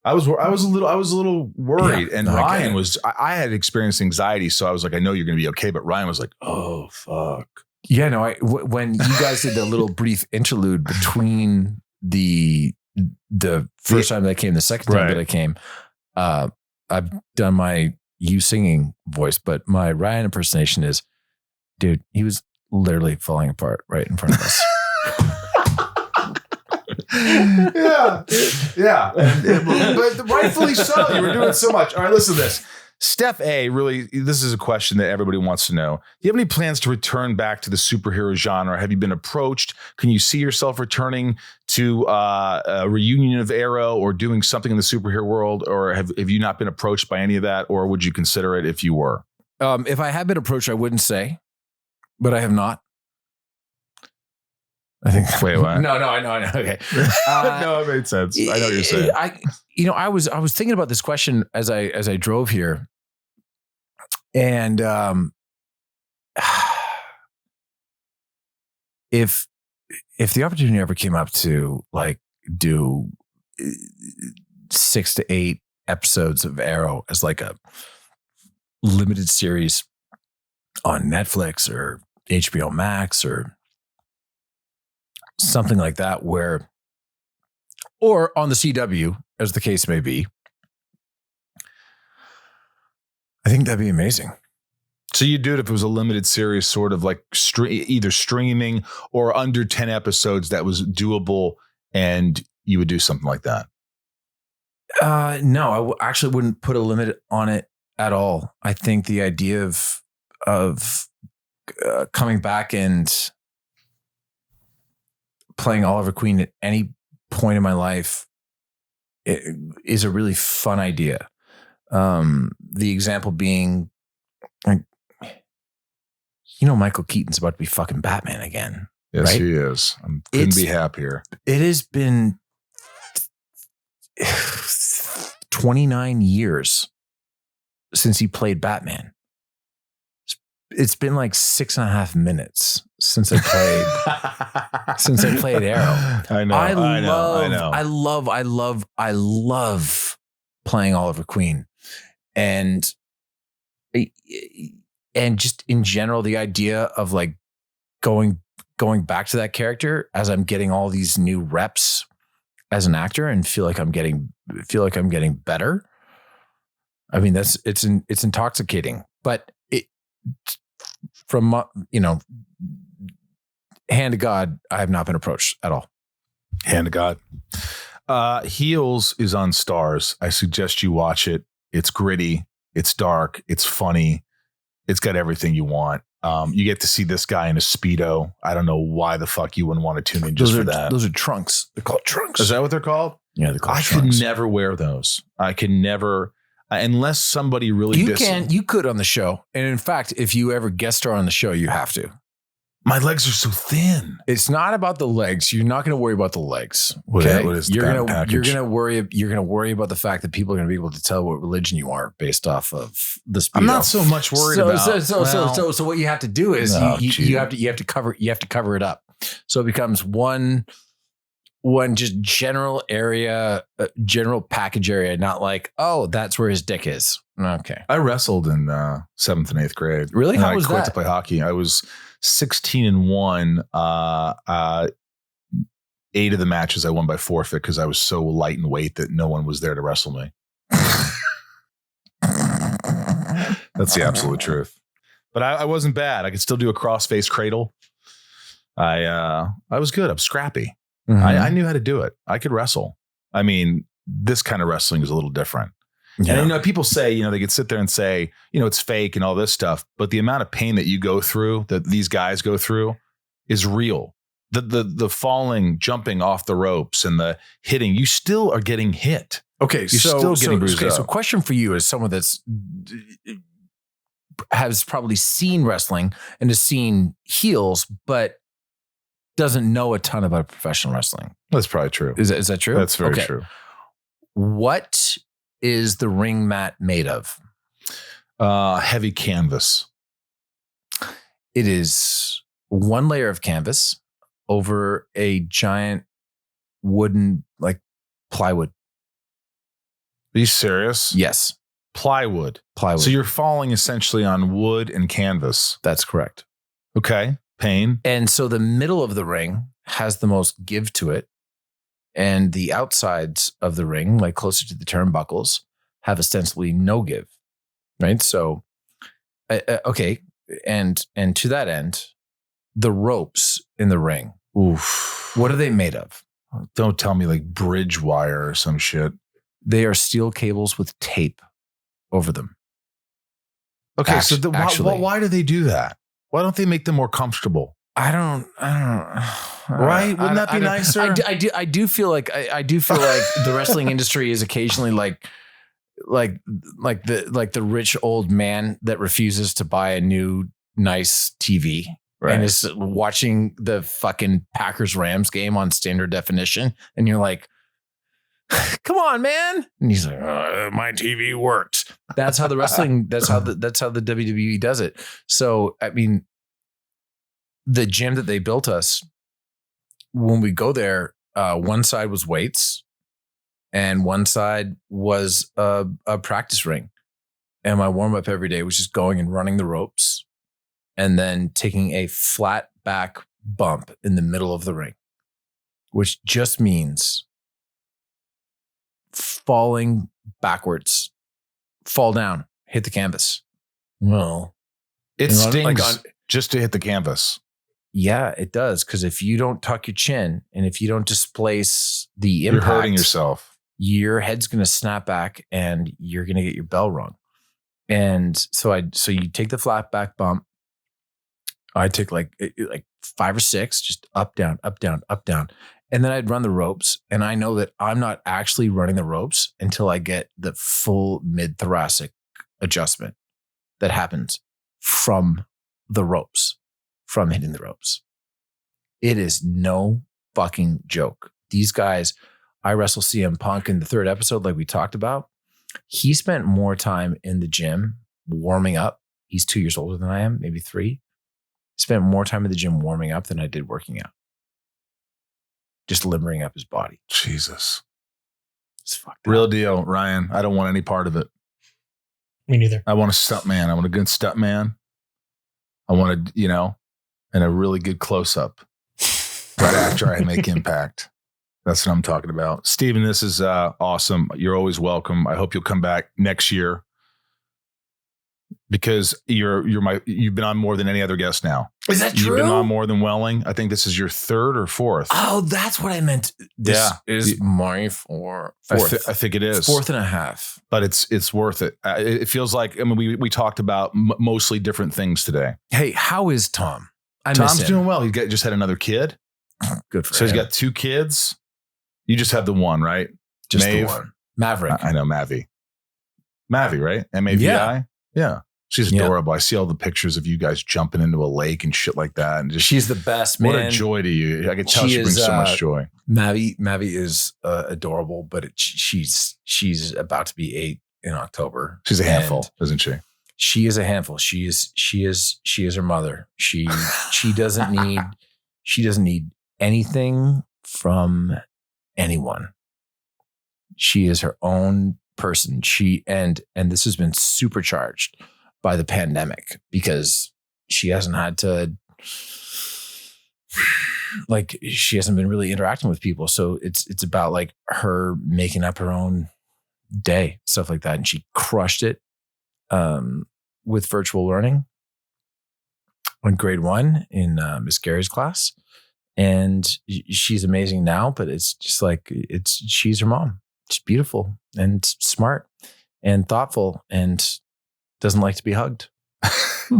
[SPEAKER 1] I was a little worried, and Ryan was. I had experienced anxiety, so I was like, I know you're going to be okay. But Ryan was like, oh fuck.
[SPEAKER 3] Yeah, no. When you guys did the little brief interlude between the first time that I came, the second time that I came, I've done my you singing voice, but my Ryan impersonation is, dude, he was literally falling apart right in front of us.
[SPEAKER 1] Yeah. But rightfully so. You were doing so much. All right, listen to this. Steph A, really, this is a question that everybody wants to know. Do you have any plans to return back to the superhero genre? Have you been approached? Can you see yourself returning to a reunion of Arrow or doing something in the superhero world? Or have you not been approached by any of that? Or would you consider it if you were?
[SPEAKER 3] If I had been approached, I wouldn't say, but I have not. I think.
[SPEAKER 1] Wait, what?
[SPEAKER 3] No, I know. Okay.
[SPEAKER 1] No, it made sense. I know what you're saying.
[SPEAKER 3] I was thinking about this question as I drove here, and if the opportunity ever came up to like do 6 to 8 episodes of Arrow as like a limited series on Netflix or HBO Max or something like that, or on the CW, as the case may be, I think that'd be amazing.
[SPEAKER 1] So you'd do it if it was a limited series, sort of like either streaming or under 10 episodes that was doable, and you would do something like that?
[SPEAKER 3] No, I actually wouldn't put a limit on it at all. I think the idea of coming back and playing Oliver Queen at any point in my life is a really fun idea. The example being, Michael Keaton's about to be fucking Batman again.
[SPEAKER 1] Yes,
[SPEAKER 3] right?
[SPEAKER 1] he is. I couldn't be happier.
[SPEAKER 3] It has been 29 years since he played Batman. It's been like 6.5 minutes since I played Arrow.
[SPEAKER 1] I know.
[SPEAKER 3] I love playing Oliver Queen, and just in general, the idea of like going back to that character as I'm getting all these new reps as an actor and feel like I'm getting better. I mean, it's intoxicating, but from hand to God, I have not been approached at all.
[SPEAKER 1] Hand to God. Heels is on Stars. I suggest you watch it. It's gritty. It's dark. It's funny. It's got everything you want. You get to see this guy in a Speedo. I don't know why the fuck you wouldn't want to tune in just for that.
[SPEAKER 3] Those are trunks. They're called trunks.
[SPEAKER 1] Is that what they're called?
[SPEAKER 3] Yeah, they're called
[SPEAKER 1] trunks. I could never wear those. I could never, unless somebody really.
[SPEAKER 3] You could on the show. And in fact, if you ever guest star on the show, you have to.
[SPEAKER 1] My legs are so thin.
[SPEAKER 3] It's not about the legs. You're not going to worry about the legs.
[SPEAKER 1] Okay?
[SPEAKER 3] You're going to worry about the fact that people are going to be able to tell what religion you are based off of the Speedo.
[SPEAKER 1] I'm not so much worried about.
[SPEAKER 3] So what you have to do is you have to cover it up. So it becomes one just general area, general package area, not like, oh, that's where his dick is. Okay.
[SPEAKER 1] I wrestled in 7th and 8th grade.
[SPEAKER 3] Really? How was
[SPEAKER 1] I quit
[SPEAKER 3] that?
[SPEAKER 1] To play hockey. I was 16-1. 8 of the matches I won by forfeit because I was so light in weight that no one was there to wrestle me. That's the absolute truth. But I wasn't bad. I could still do a cross-face cradle. I was good. I'm scrappy. Mm-hmm. I knew how to do it. I could wrestle. I mean, this kind of wrestling is a little different. Yeah. And, people say, they could sit there and say, it's fake and all this stuff. But the amount of pain that you go through, that these guys go through, is real. The falling, jumping off the ropes and the hitting, you still are getting hit.
[SPEAKER 3] Okay.
[SPEAKER 1] You're still getting bruised up.
[SPEAKER 3] So question for you as someone has probably seen wrestling and has seen heels, but doesn't know a ton about professional wrestling.
[SPEAKER 1] That's probably true.
[SPEAKER 3] Is that true?
[SPEAKER 1] That's very true.
[SPEAKER 3] What is the ring mat made of?
[SPEAKER 1] Heavy canvas.
[SPEAKER 3] It is one layer of canvas over a giant wooden, like plywood.
[SPEAKER 1] Are you serious?
[SPEAKER 3] Yes.
[SPEAKER 1] Plywood. So you're falling essentially on wood and canvas.
[SPEAKER 3] That's correct.
[SPEAKER 1] Okay. Pain.
[SPEAKER 3] And so the middle of the ring has the most give to it. And the outsides of the ring, like closer to the turnbuckles, have ostensibly no give. Right. So, okay. And to that end, the ropes in the ring.
[SPEAKER 1] Oof.
[SPEAKER 3] What are they made of?
[SPEAKER 1] Don't tell me like bridge wire or some shit.
[SPEAKER 3] They are steel cables with tape over them.
[SPEAKER 1] Okay. Why do they do that? Why don't they make them more comfortable?
[SPEAKER 3] I don't.
[SPEAKER 1] Right? Wouldn't that be nicer?
[SPEAKER 3] I do feel like the wrestling industry is occasionally like the rich old man that refuses to buy a new nice TV. Right. And is watching the fucking Packers-Rams game on standard definition. And you're like, come on, man. And he's like, my TV works. That's how the wrestling, that's how the WWE does it. So, I mean, the gym that they built us, when we go there, one side was weights and one side was a practice ring. And my warm up every day was just going and running the ropes and then taking a flat back bump in the middle of the ring, which just means falling backwards, fall down, hit the canvas. Well,
[SPEAKER 1] it stings just to hit the canvas.
[SPEAKER 3] Yeah, it does. Because if you don't tuck your chin and if you don't displace the impact,
[SPEAKER 1] you're hurting yourself.
[SPEAKER 3] Your head's going to snap back and you're going to get your bell rung. And so you take the flat back bump. I took like 5 or 6, just up, down, up, down, up, down. And then I'd run the ropes. And I know that I'm not actually running the ropes until I get the full mid-thoracic adjustment that happens from the ropes, from hitting the ropes. It is no fucking joke. These guys, I wrestle CM Punk in the 3rd episode, like we talked about. He spent more time in the gym warming up He's 2 years older than I am, maybe 3. Spent more time in the gym warming up than I did working out. Just limbering up his body.
[SPEAKER 1] Jesus.
[SPEAKER 3] It's fucked up.
[SPEAKER 1] Real deal, Ryan. I don't want any part of it.
[SPEAKER 2] Me neither.
[SPEAKER 1] I want a stunt man. I want a good stunt man. I want and a really good close-up right after I make impact. That's what I'm talking about. Stephen, this is awesome. You're always welcome. I hope you'll come back next year because you've been on more than any other guest now.
[SPEAKER 3] Is that true?
[SPEAKER 1] You've been on more than Welling. I think this is your 3rd or 4th.
[SPEAKER 3] Oh, that's what I meant. This is my 4th.
[SPEAKER 1] I think it is.
[SPEAKER 3] It's 4th and a half.
[SPEAKER 1] But it's worth it. It feels like, we talked about mostly different things today.
[SPEAKER 3] Hey, how is Tom?
[SPEAKER 1] Tom's doing well. He just had another kid.
[SPEAKER 3] Good for him.
[SPEAKER 1] So he's got 2 kids. You just have the one, right?
[SPEAKER 3] Just
[SPEAKER 1] Maeve.
[SPEAKER 3] the one. Maverick.
[SPEAKER 1] I know Mavi. Mavi, right? M-A-V-I? Yeah. She's adorable. I see all the pictures of you guys jumping into a lake and shit like that. And
[SPEAKER 3] she's the best, man.
[SPEAKER 1] What a joy to you. I can tell she brings so much joy.
[SPEAKER 3] Mavi is adorable, but she's about to be 8 in October.
[SPEAKER 1] She's a handful, isn't she?
[SPEAKER 3] She is a handful. She is her mother. She doesn't need anything from anyone. She is her own person. And this has been supercharged by the pandemic because she hasn't had to, she hasn't been really interacting with people. So it's about like her making up her own day, stuff like that. And she crushed it with virtual learning on grade 1 in Miss Gary's class. And she's amazing now, but it's just like, she's her mom. She's beautiful and smart and thoughtful and doesn't like to be hugged.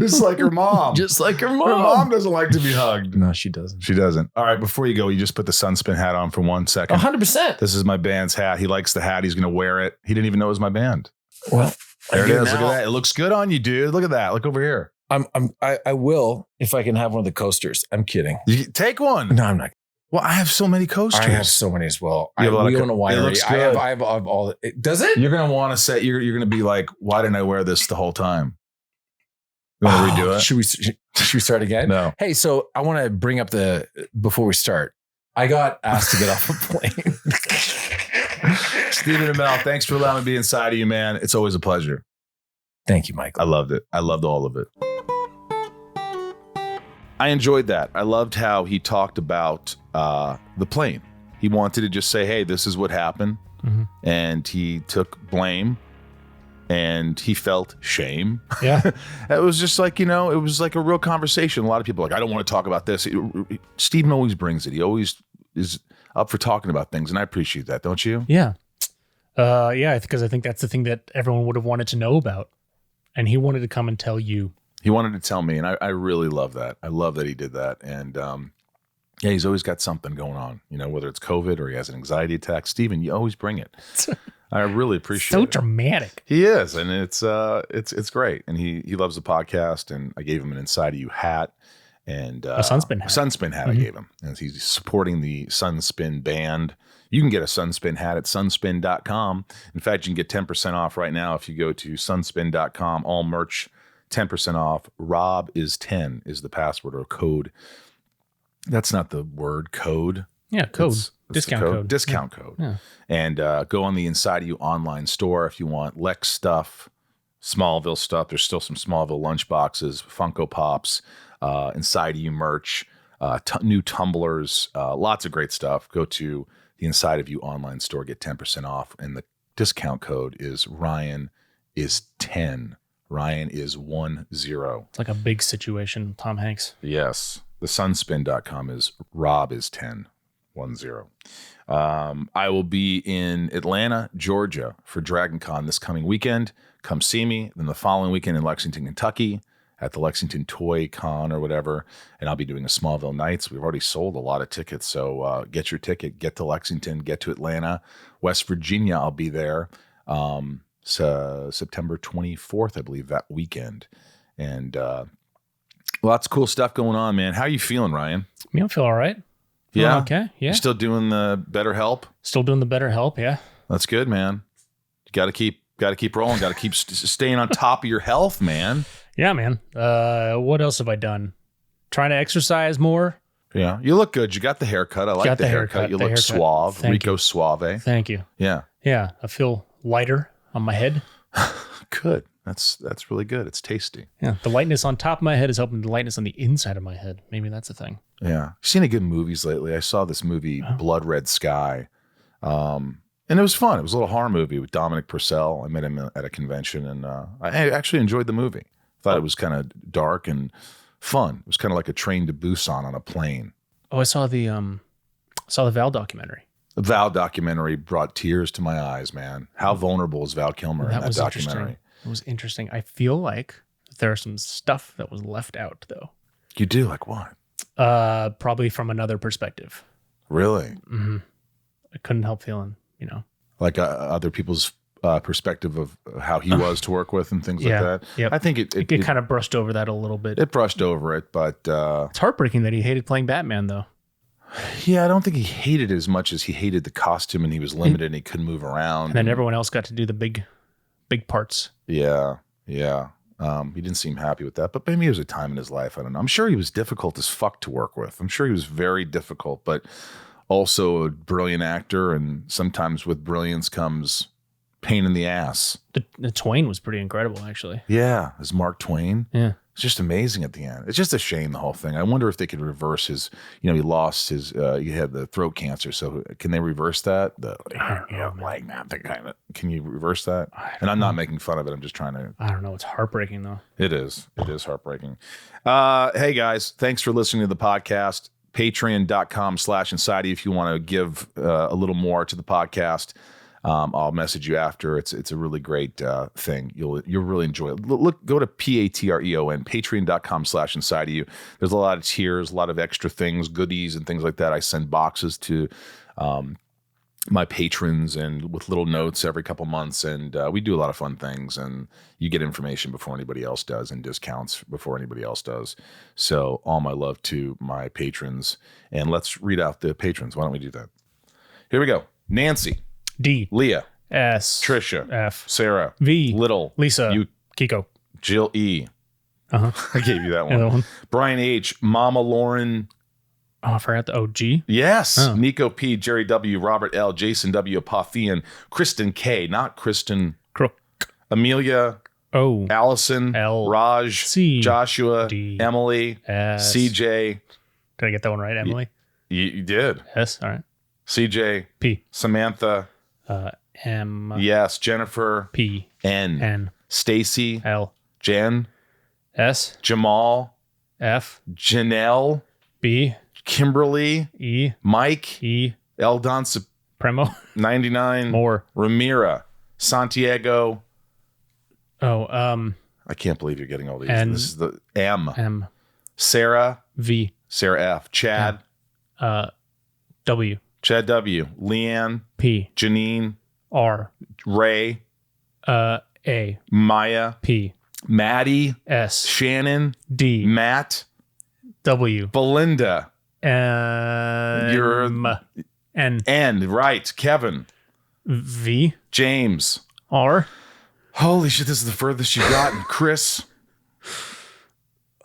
[SPEAKER 1] Just like her mom.
[SPEAKER 3] Just like her mom.
[SPEAKER 1] Her mom doesn't like to be hugged.
[SPEAKER 3] No, she doesn't.
[SPEAKER 1] She doesn't. All right, before you go, you just put the Sunspin hat on for 1 second.
[SPEAKER 3] 100%.
[SPEAKER 1] This is my band's hat. He likes the hat. He's going to wear it. He didn't even know it was my band.
[SPEAKER 3] Well,
[SPEAKER 1] there it is. Look at that. It looks good on you, dude. Look at that. Look over here.
[SPEAKER 3] I will if I can have one of the coasters. I'm kidding.
[SPEAKER 1] You take one.
[SPEAKER 3] No, I'm not.
[SPEAKER 1] Well, I have so many coasters.
[SPEAKER 3] I have so many as well.
[SPEAKER 1] We
[SPEAKER 3] own a winery.
[SPEAKER 1] It looks good.
[SPEAKER 3] I have all. Does it?
[SPEAKER 1] You're going to want to say, you're going to be like, why didn't I wear this the whole time? You want to redo it?
[SPEAKER 3] Should we start again?
[SPEAKER 1] No.
[SPEAKER 3] Hey, so I want to bring up before we start, I got asked to get off a plane.
[SPEAKER 1] Stephen Amell, thanks for allowing me to be inside of you, man. It's always a pleasure.
[SPEAKER 3] Thank you, Michael.
[SPEAKER 1] I loved it. I loved all of it. I enjoyed that. I loved how he talked about the plane. He wanted to just say, hey, this is what happened. Mm-hmm. And he took blame and he felt shame.
[SPEAKER 2] Yeah.
[SPEAKER 1] It was just like, it was like a real conversation. A lot of people are like, I don't want to talk about this. Stephen always brings it. He always is up for talking about things. And I appreciate that. Don't you?
[SPEAKER 2] Yeah. Because I think that's the thing that everyone would have wanted to know about. And he wanted to come and tell you.
[SPEAKER 1] He wanted to tell me, and I really love that. I love that he did that. And he's always got something going on, whether it's COVID or he has an anxiety attack. Stephen, you always bring it. I really appreciate it.
[SPEAKER 2] So dramatic.
[SPEAKER 1] He is, and it's great. And he loves the podcast, and I gave him an Inside of You hat and
[SPEAKER 2] a Sunspin hat.
[SPEAKER 1] Sunspin hat I gave him. And he's supporting the Sunspin band. You can get a Sunspin hat at sunspin.com. In fact, you can get 10% off right now if you go to sunspin.com, all merch. 10% off. Rob is 10 is the password or code. That's not the word code.
[SPEAKER 2] Yeah, code. Discount code.
[SPEAKER 1] Discount code.
[SPEAKER 2] Yeah.
[SPEAKER 1] And go on the Inside of You online store if you want Lex stuff, Smallville stuff. There's still some Smallville lunch boxes, Funko Pops, Inside of You merch, new tumblers, lots of great stuff. Go to the Inside of You online store, get 10% off. And the discount code is Ryan is 10. Ryan is 10.
[SPEAKER 2] It's like a big situation, Tom Hanks.
[SPEAKER 1] Yes. The sunspin.com is Rob is 10. I will be in Atlanta, Georgia for Dragon Con this coming weekend. Come see me. Then the following weekend in Lexington, Kentucky at the Lexington Toy Con or whatever. And I'll be doing a Smallville Nights. We've already sold a lot of tickets. So get your ticket, get to Lexington, get to Atlanta. West Virginia, I'll be there. September 24th, I believe, that weekend. And lots of cool stuff going on, man. How are you feeling, Ryan?
[SPEAKER 2] Me, I feel all right.
[SPEAKER 1] Yeah.
[SPEAKER 2] Okay. Yeah.
[SPEAKER 1] You still doing the BetterHelp?
[SPEAKER 2] Still doing the BetterHelp. Yeah.
[SPEAKER 1] That's good, man. You got to keep rolling. Got to keep staying on top of your health, man.
[SPEAKER 2] Yeah, man. What else have I done? Trying to exercise more.
[SPEAKER 1] Yeah, you look good. You got the haircut. I like the haircut. You look suave. Rico Suave.
[SPEAKER 2] Thank you.
[SPEAKER 1] Yeah.
[SPEAKER 2] Yeah, I feel lighter on my head.
[SPEAKER 1] Good. That's really good. It's tasty.
[SPEAKER 2] Yeah, the lightness on top of my head is helping the lightness on the inside of my head. Maybe that's a thing.
[SPEAKER 1] Yeah. Seen any good movies lately? I saw this movie, Blood Red Sky. And it was fun. It was a little horror movie with Dominic Purcell. I met him at a convention, and I actually enjoyed the movie. Thought it was kind of dark and fun. It was kind of like a Train to Busan on a plane.
[SPEAKER 2] Oh, I saw the Val documentary.
[SPEAKER 1] The Val documentary brought tears to my eyes, man. How vulnerable is Val Kilmer in that documentary?
[SPEAKER 2] It was interesting. I feel like there's some stuff that was left out, though.
[SPEAKER 1] You do? Like what?
[SPEAKER 2] Probably from another perspective.
[SPEAKER 1] Really?
[SPEAKER 2] Mm-hmm. I couldn't help feeling,
[SPEAKER 1] like other people's perspective of how he was to work with and things like that.
[SPEAKER 2] Yep.
[SPEAKER 1] I think it
[SPEAKER 2] kind of brushed over that a little bit.
[SPEAKER 1] It brushed over it, but
[SPEAKER 2] it's heartbreaking that he hated playing Batman, though.
[SPEAKER 1] Yeah, I don't think he hated it as much as he hated the costume, and he was limited and he couldn't move around.
[SPEAKER 2] And then everyone else got to do the big parts.
[SPEAKER 1] Yeah. He didn't seem happy with that, but maybe it was a time in his life. I don't know. I'm sure he was difficult as fuck to work with. I'm sure he was very difficult, but also a brilliant actor, and sometimes with brilliance comes pain in the ass.
[SPEAKER 2] The Twain was pretty incredible, actually.
[SPEAKER 1] Yeah, as Mark Twain.
[SPEAKER 2] Yeah.
[SPEAKER 1] It's just amazing at the end. It's just a shame, the whole thing. I wonder if they could reverse his, he lost his, he had the throat cancer. So can they reverse that? Can you reverse that? And I'm not making fun of it. I'm just trying to.
[SPEAKER 2] I don't know. It's heartbreaking, though.
[SPEAKER 1] It is. It is heartbreaking. Hey, guys, thanks for listening to the podcast. Patreon.com/inside if you want to give a little more to the podcast. I'll message you after. It's a really great thing. You'll really enjoy it. Go to Patreon, patreon.com/inside of you. There's a lot of tiers, a lot of extra things, goodies and things like that. I send boxes to my patrons and with little notes every couple months. And we do a lot of fun things, and you get information before anybody else does and discounts before anybody else does. So all my love to my patrons. And let's read out the patrons. Why don't we do that? Here we go. Nancy.
[SPEAKER 2] D.
[SPEAKER 1] Leah.
[SPEAKER 2] S.
[SPEAKER 1] Trisha.
[SPEAKER 2] F.
[SPEAKER 1] Sarah.
[SPEAKER 2] V.
[SPEAKER 1] Little.
[SPEAKER 2] Lisa.
[SPEAKER 1] You.
[SPEAKER 2] Kiko.
[SPEAKER 1] Jill E.
[SPEAKER 2] I
[SPEAKER 1] gave you that one. Brian H. Mama Lauren.
[SPEAKER 2] Oh, I forgot the OG.
[SPEAKER 1] Yes. Oh. Nico P. Jerry W. Robert L. Jason W. Apothian. Kristen K. Not Kristen.
[SPEAKER 2] Crook.
[SPEAKER 1] Amelia.
[SPEAKER 2] O.
[SPEAKER 1] Allison.
[SPEAKER 2] L.
[SPEAKER 1] Raj.
[SPEAKER 2] C.
[SPEAKER 1] Joshua.
[SPEAKER 2] D.
[SPEAKER 1] Emily.
[SPEAKER 2] S.
[SPEAKER 1] CJ.
[SPEAKER 2] Did I get that one right, Emily?
[SPEAKER 1] You did.
[SPEAKER 2] S. All right.
[SPEAKER 1] CJ.
[SPEAKER 2] P.
[SPEAKER 1] Samantha.
[SPEAKER 2] M.
[SPEAKER 1] Yes. Jennifer.
[SPEAKER 2] P.
[SPEAKER 1] N.
[SPEAKER 2] N.
[SPEAKER 1] Stacy.
[SPEAKER 2] L.
[SPEAKER 1] Jen.
[SPEAKER 2] S.
[SPEAKER 1] Jamal.
[SPEAKER 2] F.
[SPEAKER 1] Janelle.
[SPEAKER 2] B.
[SPEAKER 1] Kimberly.
[SPEAKER 2] E.
[SPEAKER 1] Mike.
[SPEAKER 2] E.
[SPEAKER 1] Eldon
[SPEAKER 2] Premo.
[SPEAKER 1] 99.
[SPEAKER 2] More.
[SPEAKER 1] Ramira. Santiago.
[SPEAKER 2] Oh,
[SPEAKER 1] I can't believe you're getting all these.
[SPEAKER 2] N.
[SPEAKER 1] This is the M.
[SPEAKER 2] M.
[SPEAKER 1] Sarah.
[SPEAKER 2] V.
[SPEAKER 1] Sarah F. Chad.
[SPEAKER 2] W.
[SPEAKER 1] Chad W. Leanne.
[SPEAKER 2] P.
[SPEAKER 1] Janine.
[SPEAKER 2] R.
[SPEAKER 1] Ray.
[SPEAKER 2] A.
[SPEAKER 1] Maya.
[SPEAKER 2] P.
[SPEAKER 1] Maddie.
[SPEAKER 2] S.
[SPEAKER 1] Shannon.
[SPEAKER 2] D.
[SPEAKER 1] Matt.
[SPEAKER 2] W.
[SPEAKER 1] Belinda.
[SPEAKER 2] You're N.
[SPEAKER 1] Right. Kevin.
[SPEAKER 2] V.
[SPEAKER 1] James.
[SPEAKER 2] R.
[SPEAKER 1] Holy shit, this is the furthest you've gotten. Chris.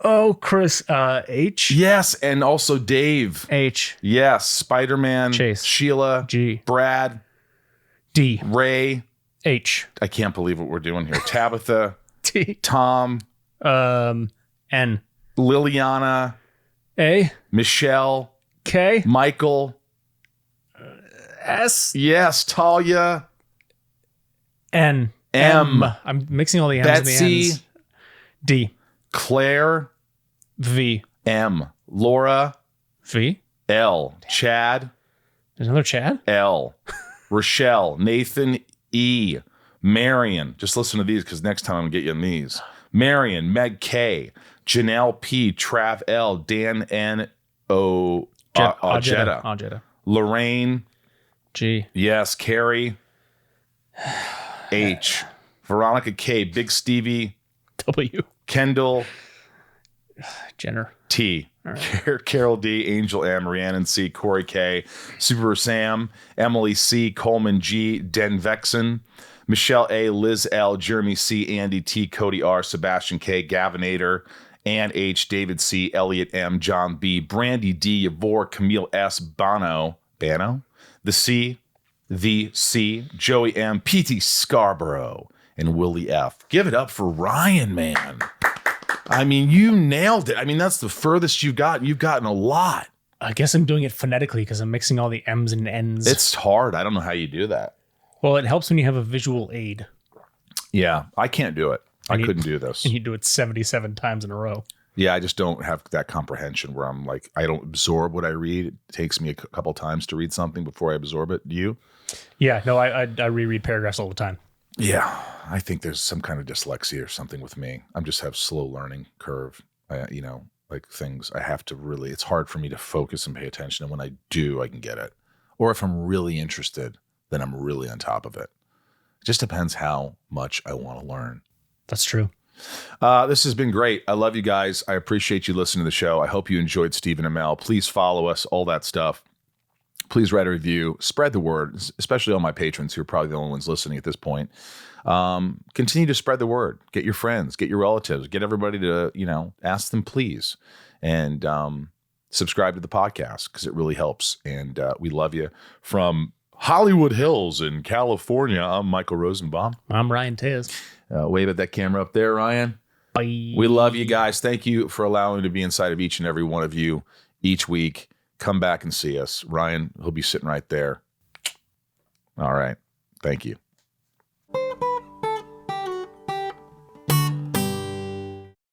[SPEAKER 2] Oh, Chris. H.
[SPEAKER 1] Yes, and also Dave.
[SPEAKER 2] H.
[SPEAKER 1] Yes. Spider-Man.
[SPEAKER 2] Chase.
[SPEAKER 1] Sheila.
[SPEAKER 2] G.
[SPEAKER 1] Brad.
[SPEAKER 2] D.
[SPEAKER 1] Ray.
[SPEAKER 2] H.
[SPEAKER 1] I can't believe what we're doing here. Tabitha.
[SPEAKER 2] T.
[SPEAKER 1] Tom.
[SPEAKER 2] N.
[SPEAKER 1] Liliana.
[SPEAKER 2] A.
[SPEAKER 1] Michelle.
[SPEAKER 2] K.
[SPEAKER 1] Michael.
[SPEAKER 2] S.
[SPEAKER 1] Yes. Talia.
[SPEAKER 2] N.
[SPEAKER 1] M.
[SPEAKER 2] I'm mixing all the M's
[SPEAKER 1] Betsy.
[SPEAKER 2] and the N's. D.
[SPEAKER 1] Claire.
[SPEAKER 2] V.
[SPEAKER 1] M. Laura.
[SPEAKER 2] V.
[SPEAKER 1] L. Chad.
[SPEAKER 2] There's another Chad?
[SPEAKER 1] L. Rochelle. Nathan E. Marion. Just listen to these because next time I'm going to get you in these. Marion. Meg K. Janelle P. Trav L. Dan N. O. Ojeda. Lorraine.
[SPEAKER 2] G.
[SPEAKER 1] Yes. Carrie. H. Veronica K. Big Stevie.
[SPEAKER 2] W.
[SPEAKER 1] Kendall.
[SPEAKER 2] Jenner.
[SPEAKER 1] T. Right. Carol D. Angel M. Rhiannon C. Corey K. Super Sam. Emily C. Coleman G. Den Vexen. Michelle A, Liz L, Jeremy C, Andy T, Cody R, Sebastian K, Gavinator, Ann H, David C, Elliot M, John B, Brandy D, Yavor, Camille S, Bano, the C, Joey M, PT Scarborough, and Willie F. Give it up for Ryan, man. I mean, you nailed it. I mean, that's the furthest you've gotten. You've gotten a lot.
[SPEAKER 2] I guess I'm doing it phonetically because I'm mixing all the M's and N's.
[SPEAKER 1] It's hard. I don't know how you do that.
[SPEAKER 2] Well, it helps when you have a visual aid.
[SPEAKER 1] Yeah, I can't do it. I couldn't do this.
[SPEAKER 2] And you do it 77 times in a row.
[SPEAKER 1] Yeah, I just don't have that comprehension where I'm like, I don't absorb what I read. It takes me a couple times to read something before I absorb it. Do you?
[SPEAKER 2] Yeah, no, I reread paragraphs all the time.
[SPEAKER 1] Yeah, I think there's some kind of dyslexia or something with me. I just have slow learning curve. Like things I have to really, it's hard for me to focus and pay attention. And when I do, I can get it. Or if I'm really interested, then I'm really on top of it. It just depends how much I want to learn.
[SPEAKER 2] That's true.
[SPEAKER 1] This has been great. I love you guys. I appreciate you listening to the show. I hope you enjoyed Stephen Amell. Please follow us, all that stuff. Please write a review. Spread the word, especially all my patrons who are probably the only ones listening at this point. Continue to spread the word. Get your friends, get your relatives, get everybody to, ask them please. And subscribe to the podcast because it really helps. And we love you. From Hollywood Hills in California, I'm Michael Rosenbaum.
[SPEAKER 2] I'm Ryan Tez.
[SPEAKER 1] Wave at that camera up there, Ryan.
[SPEAKER 2] Bye.
[SPEAKER 1] We love you guys. Thank you for allowing me to be inside of each and every one of you each week. Come back and see us. Ryan, he'll be sitting right there. All right. Thank you.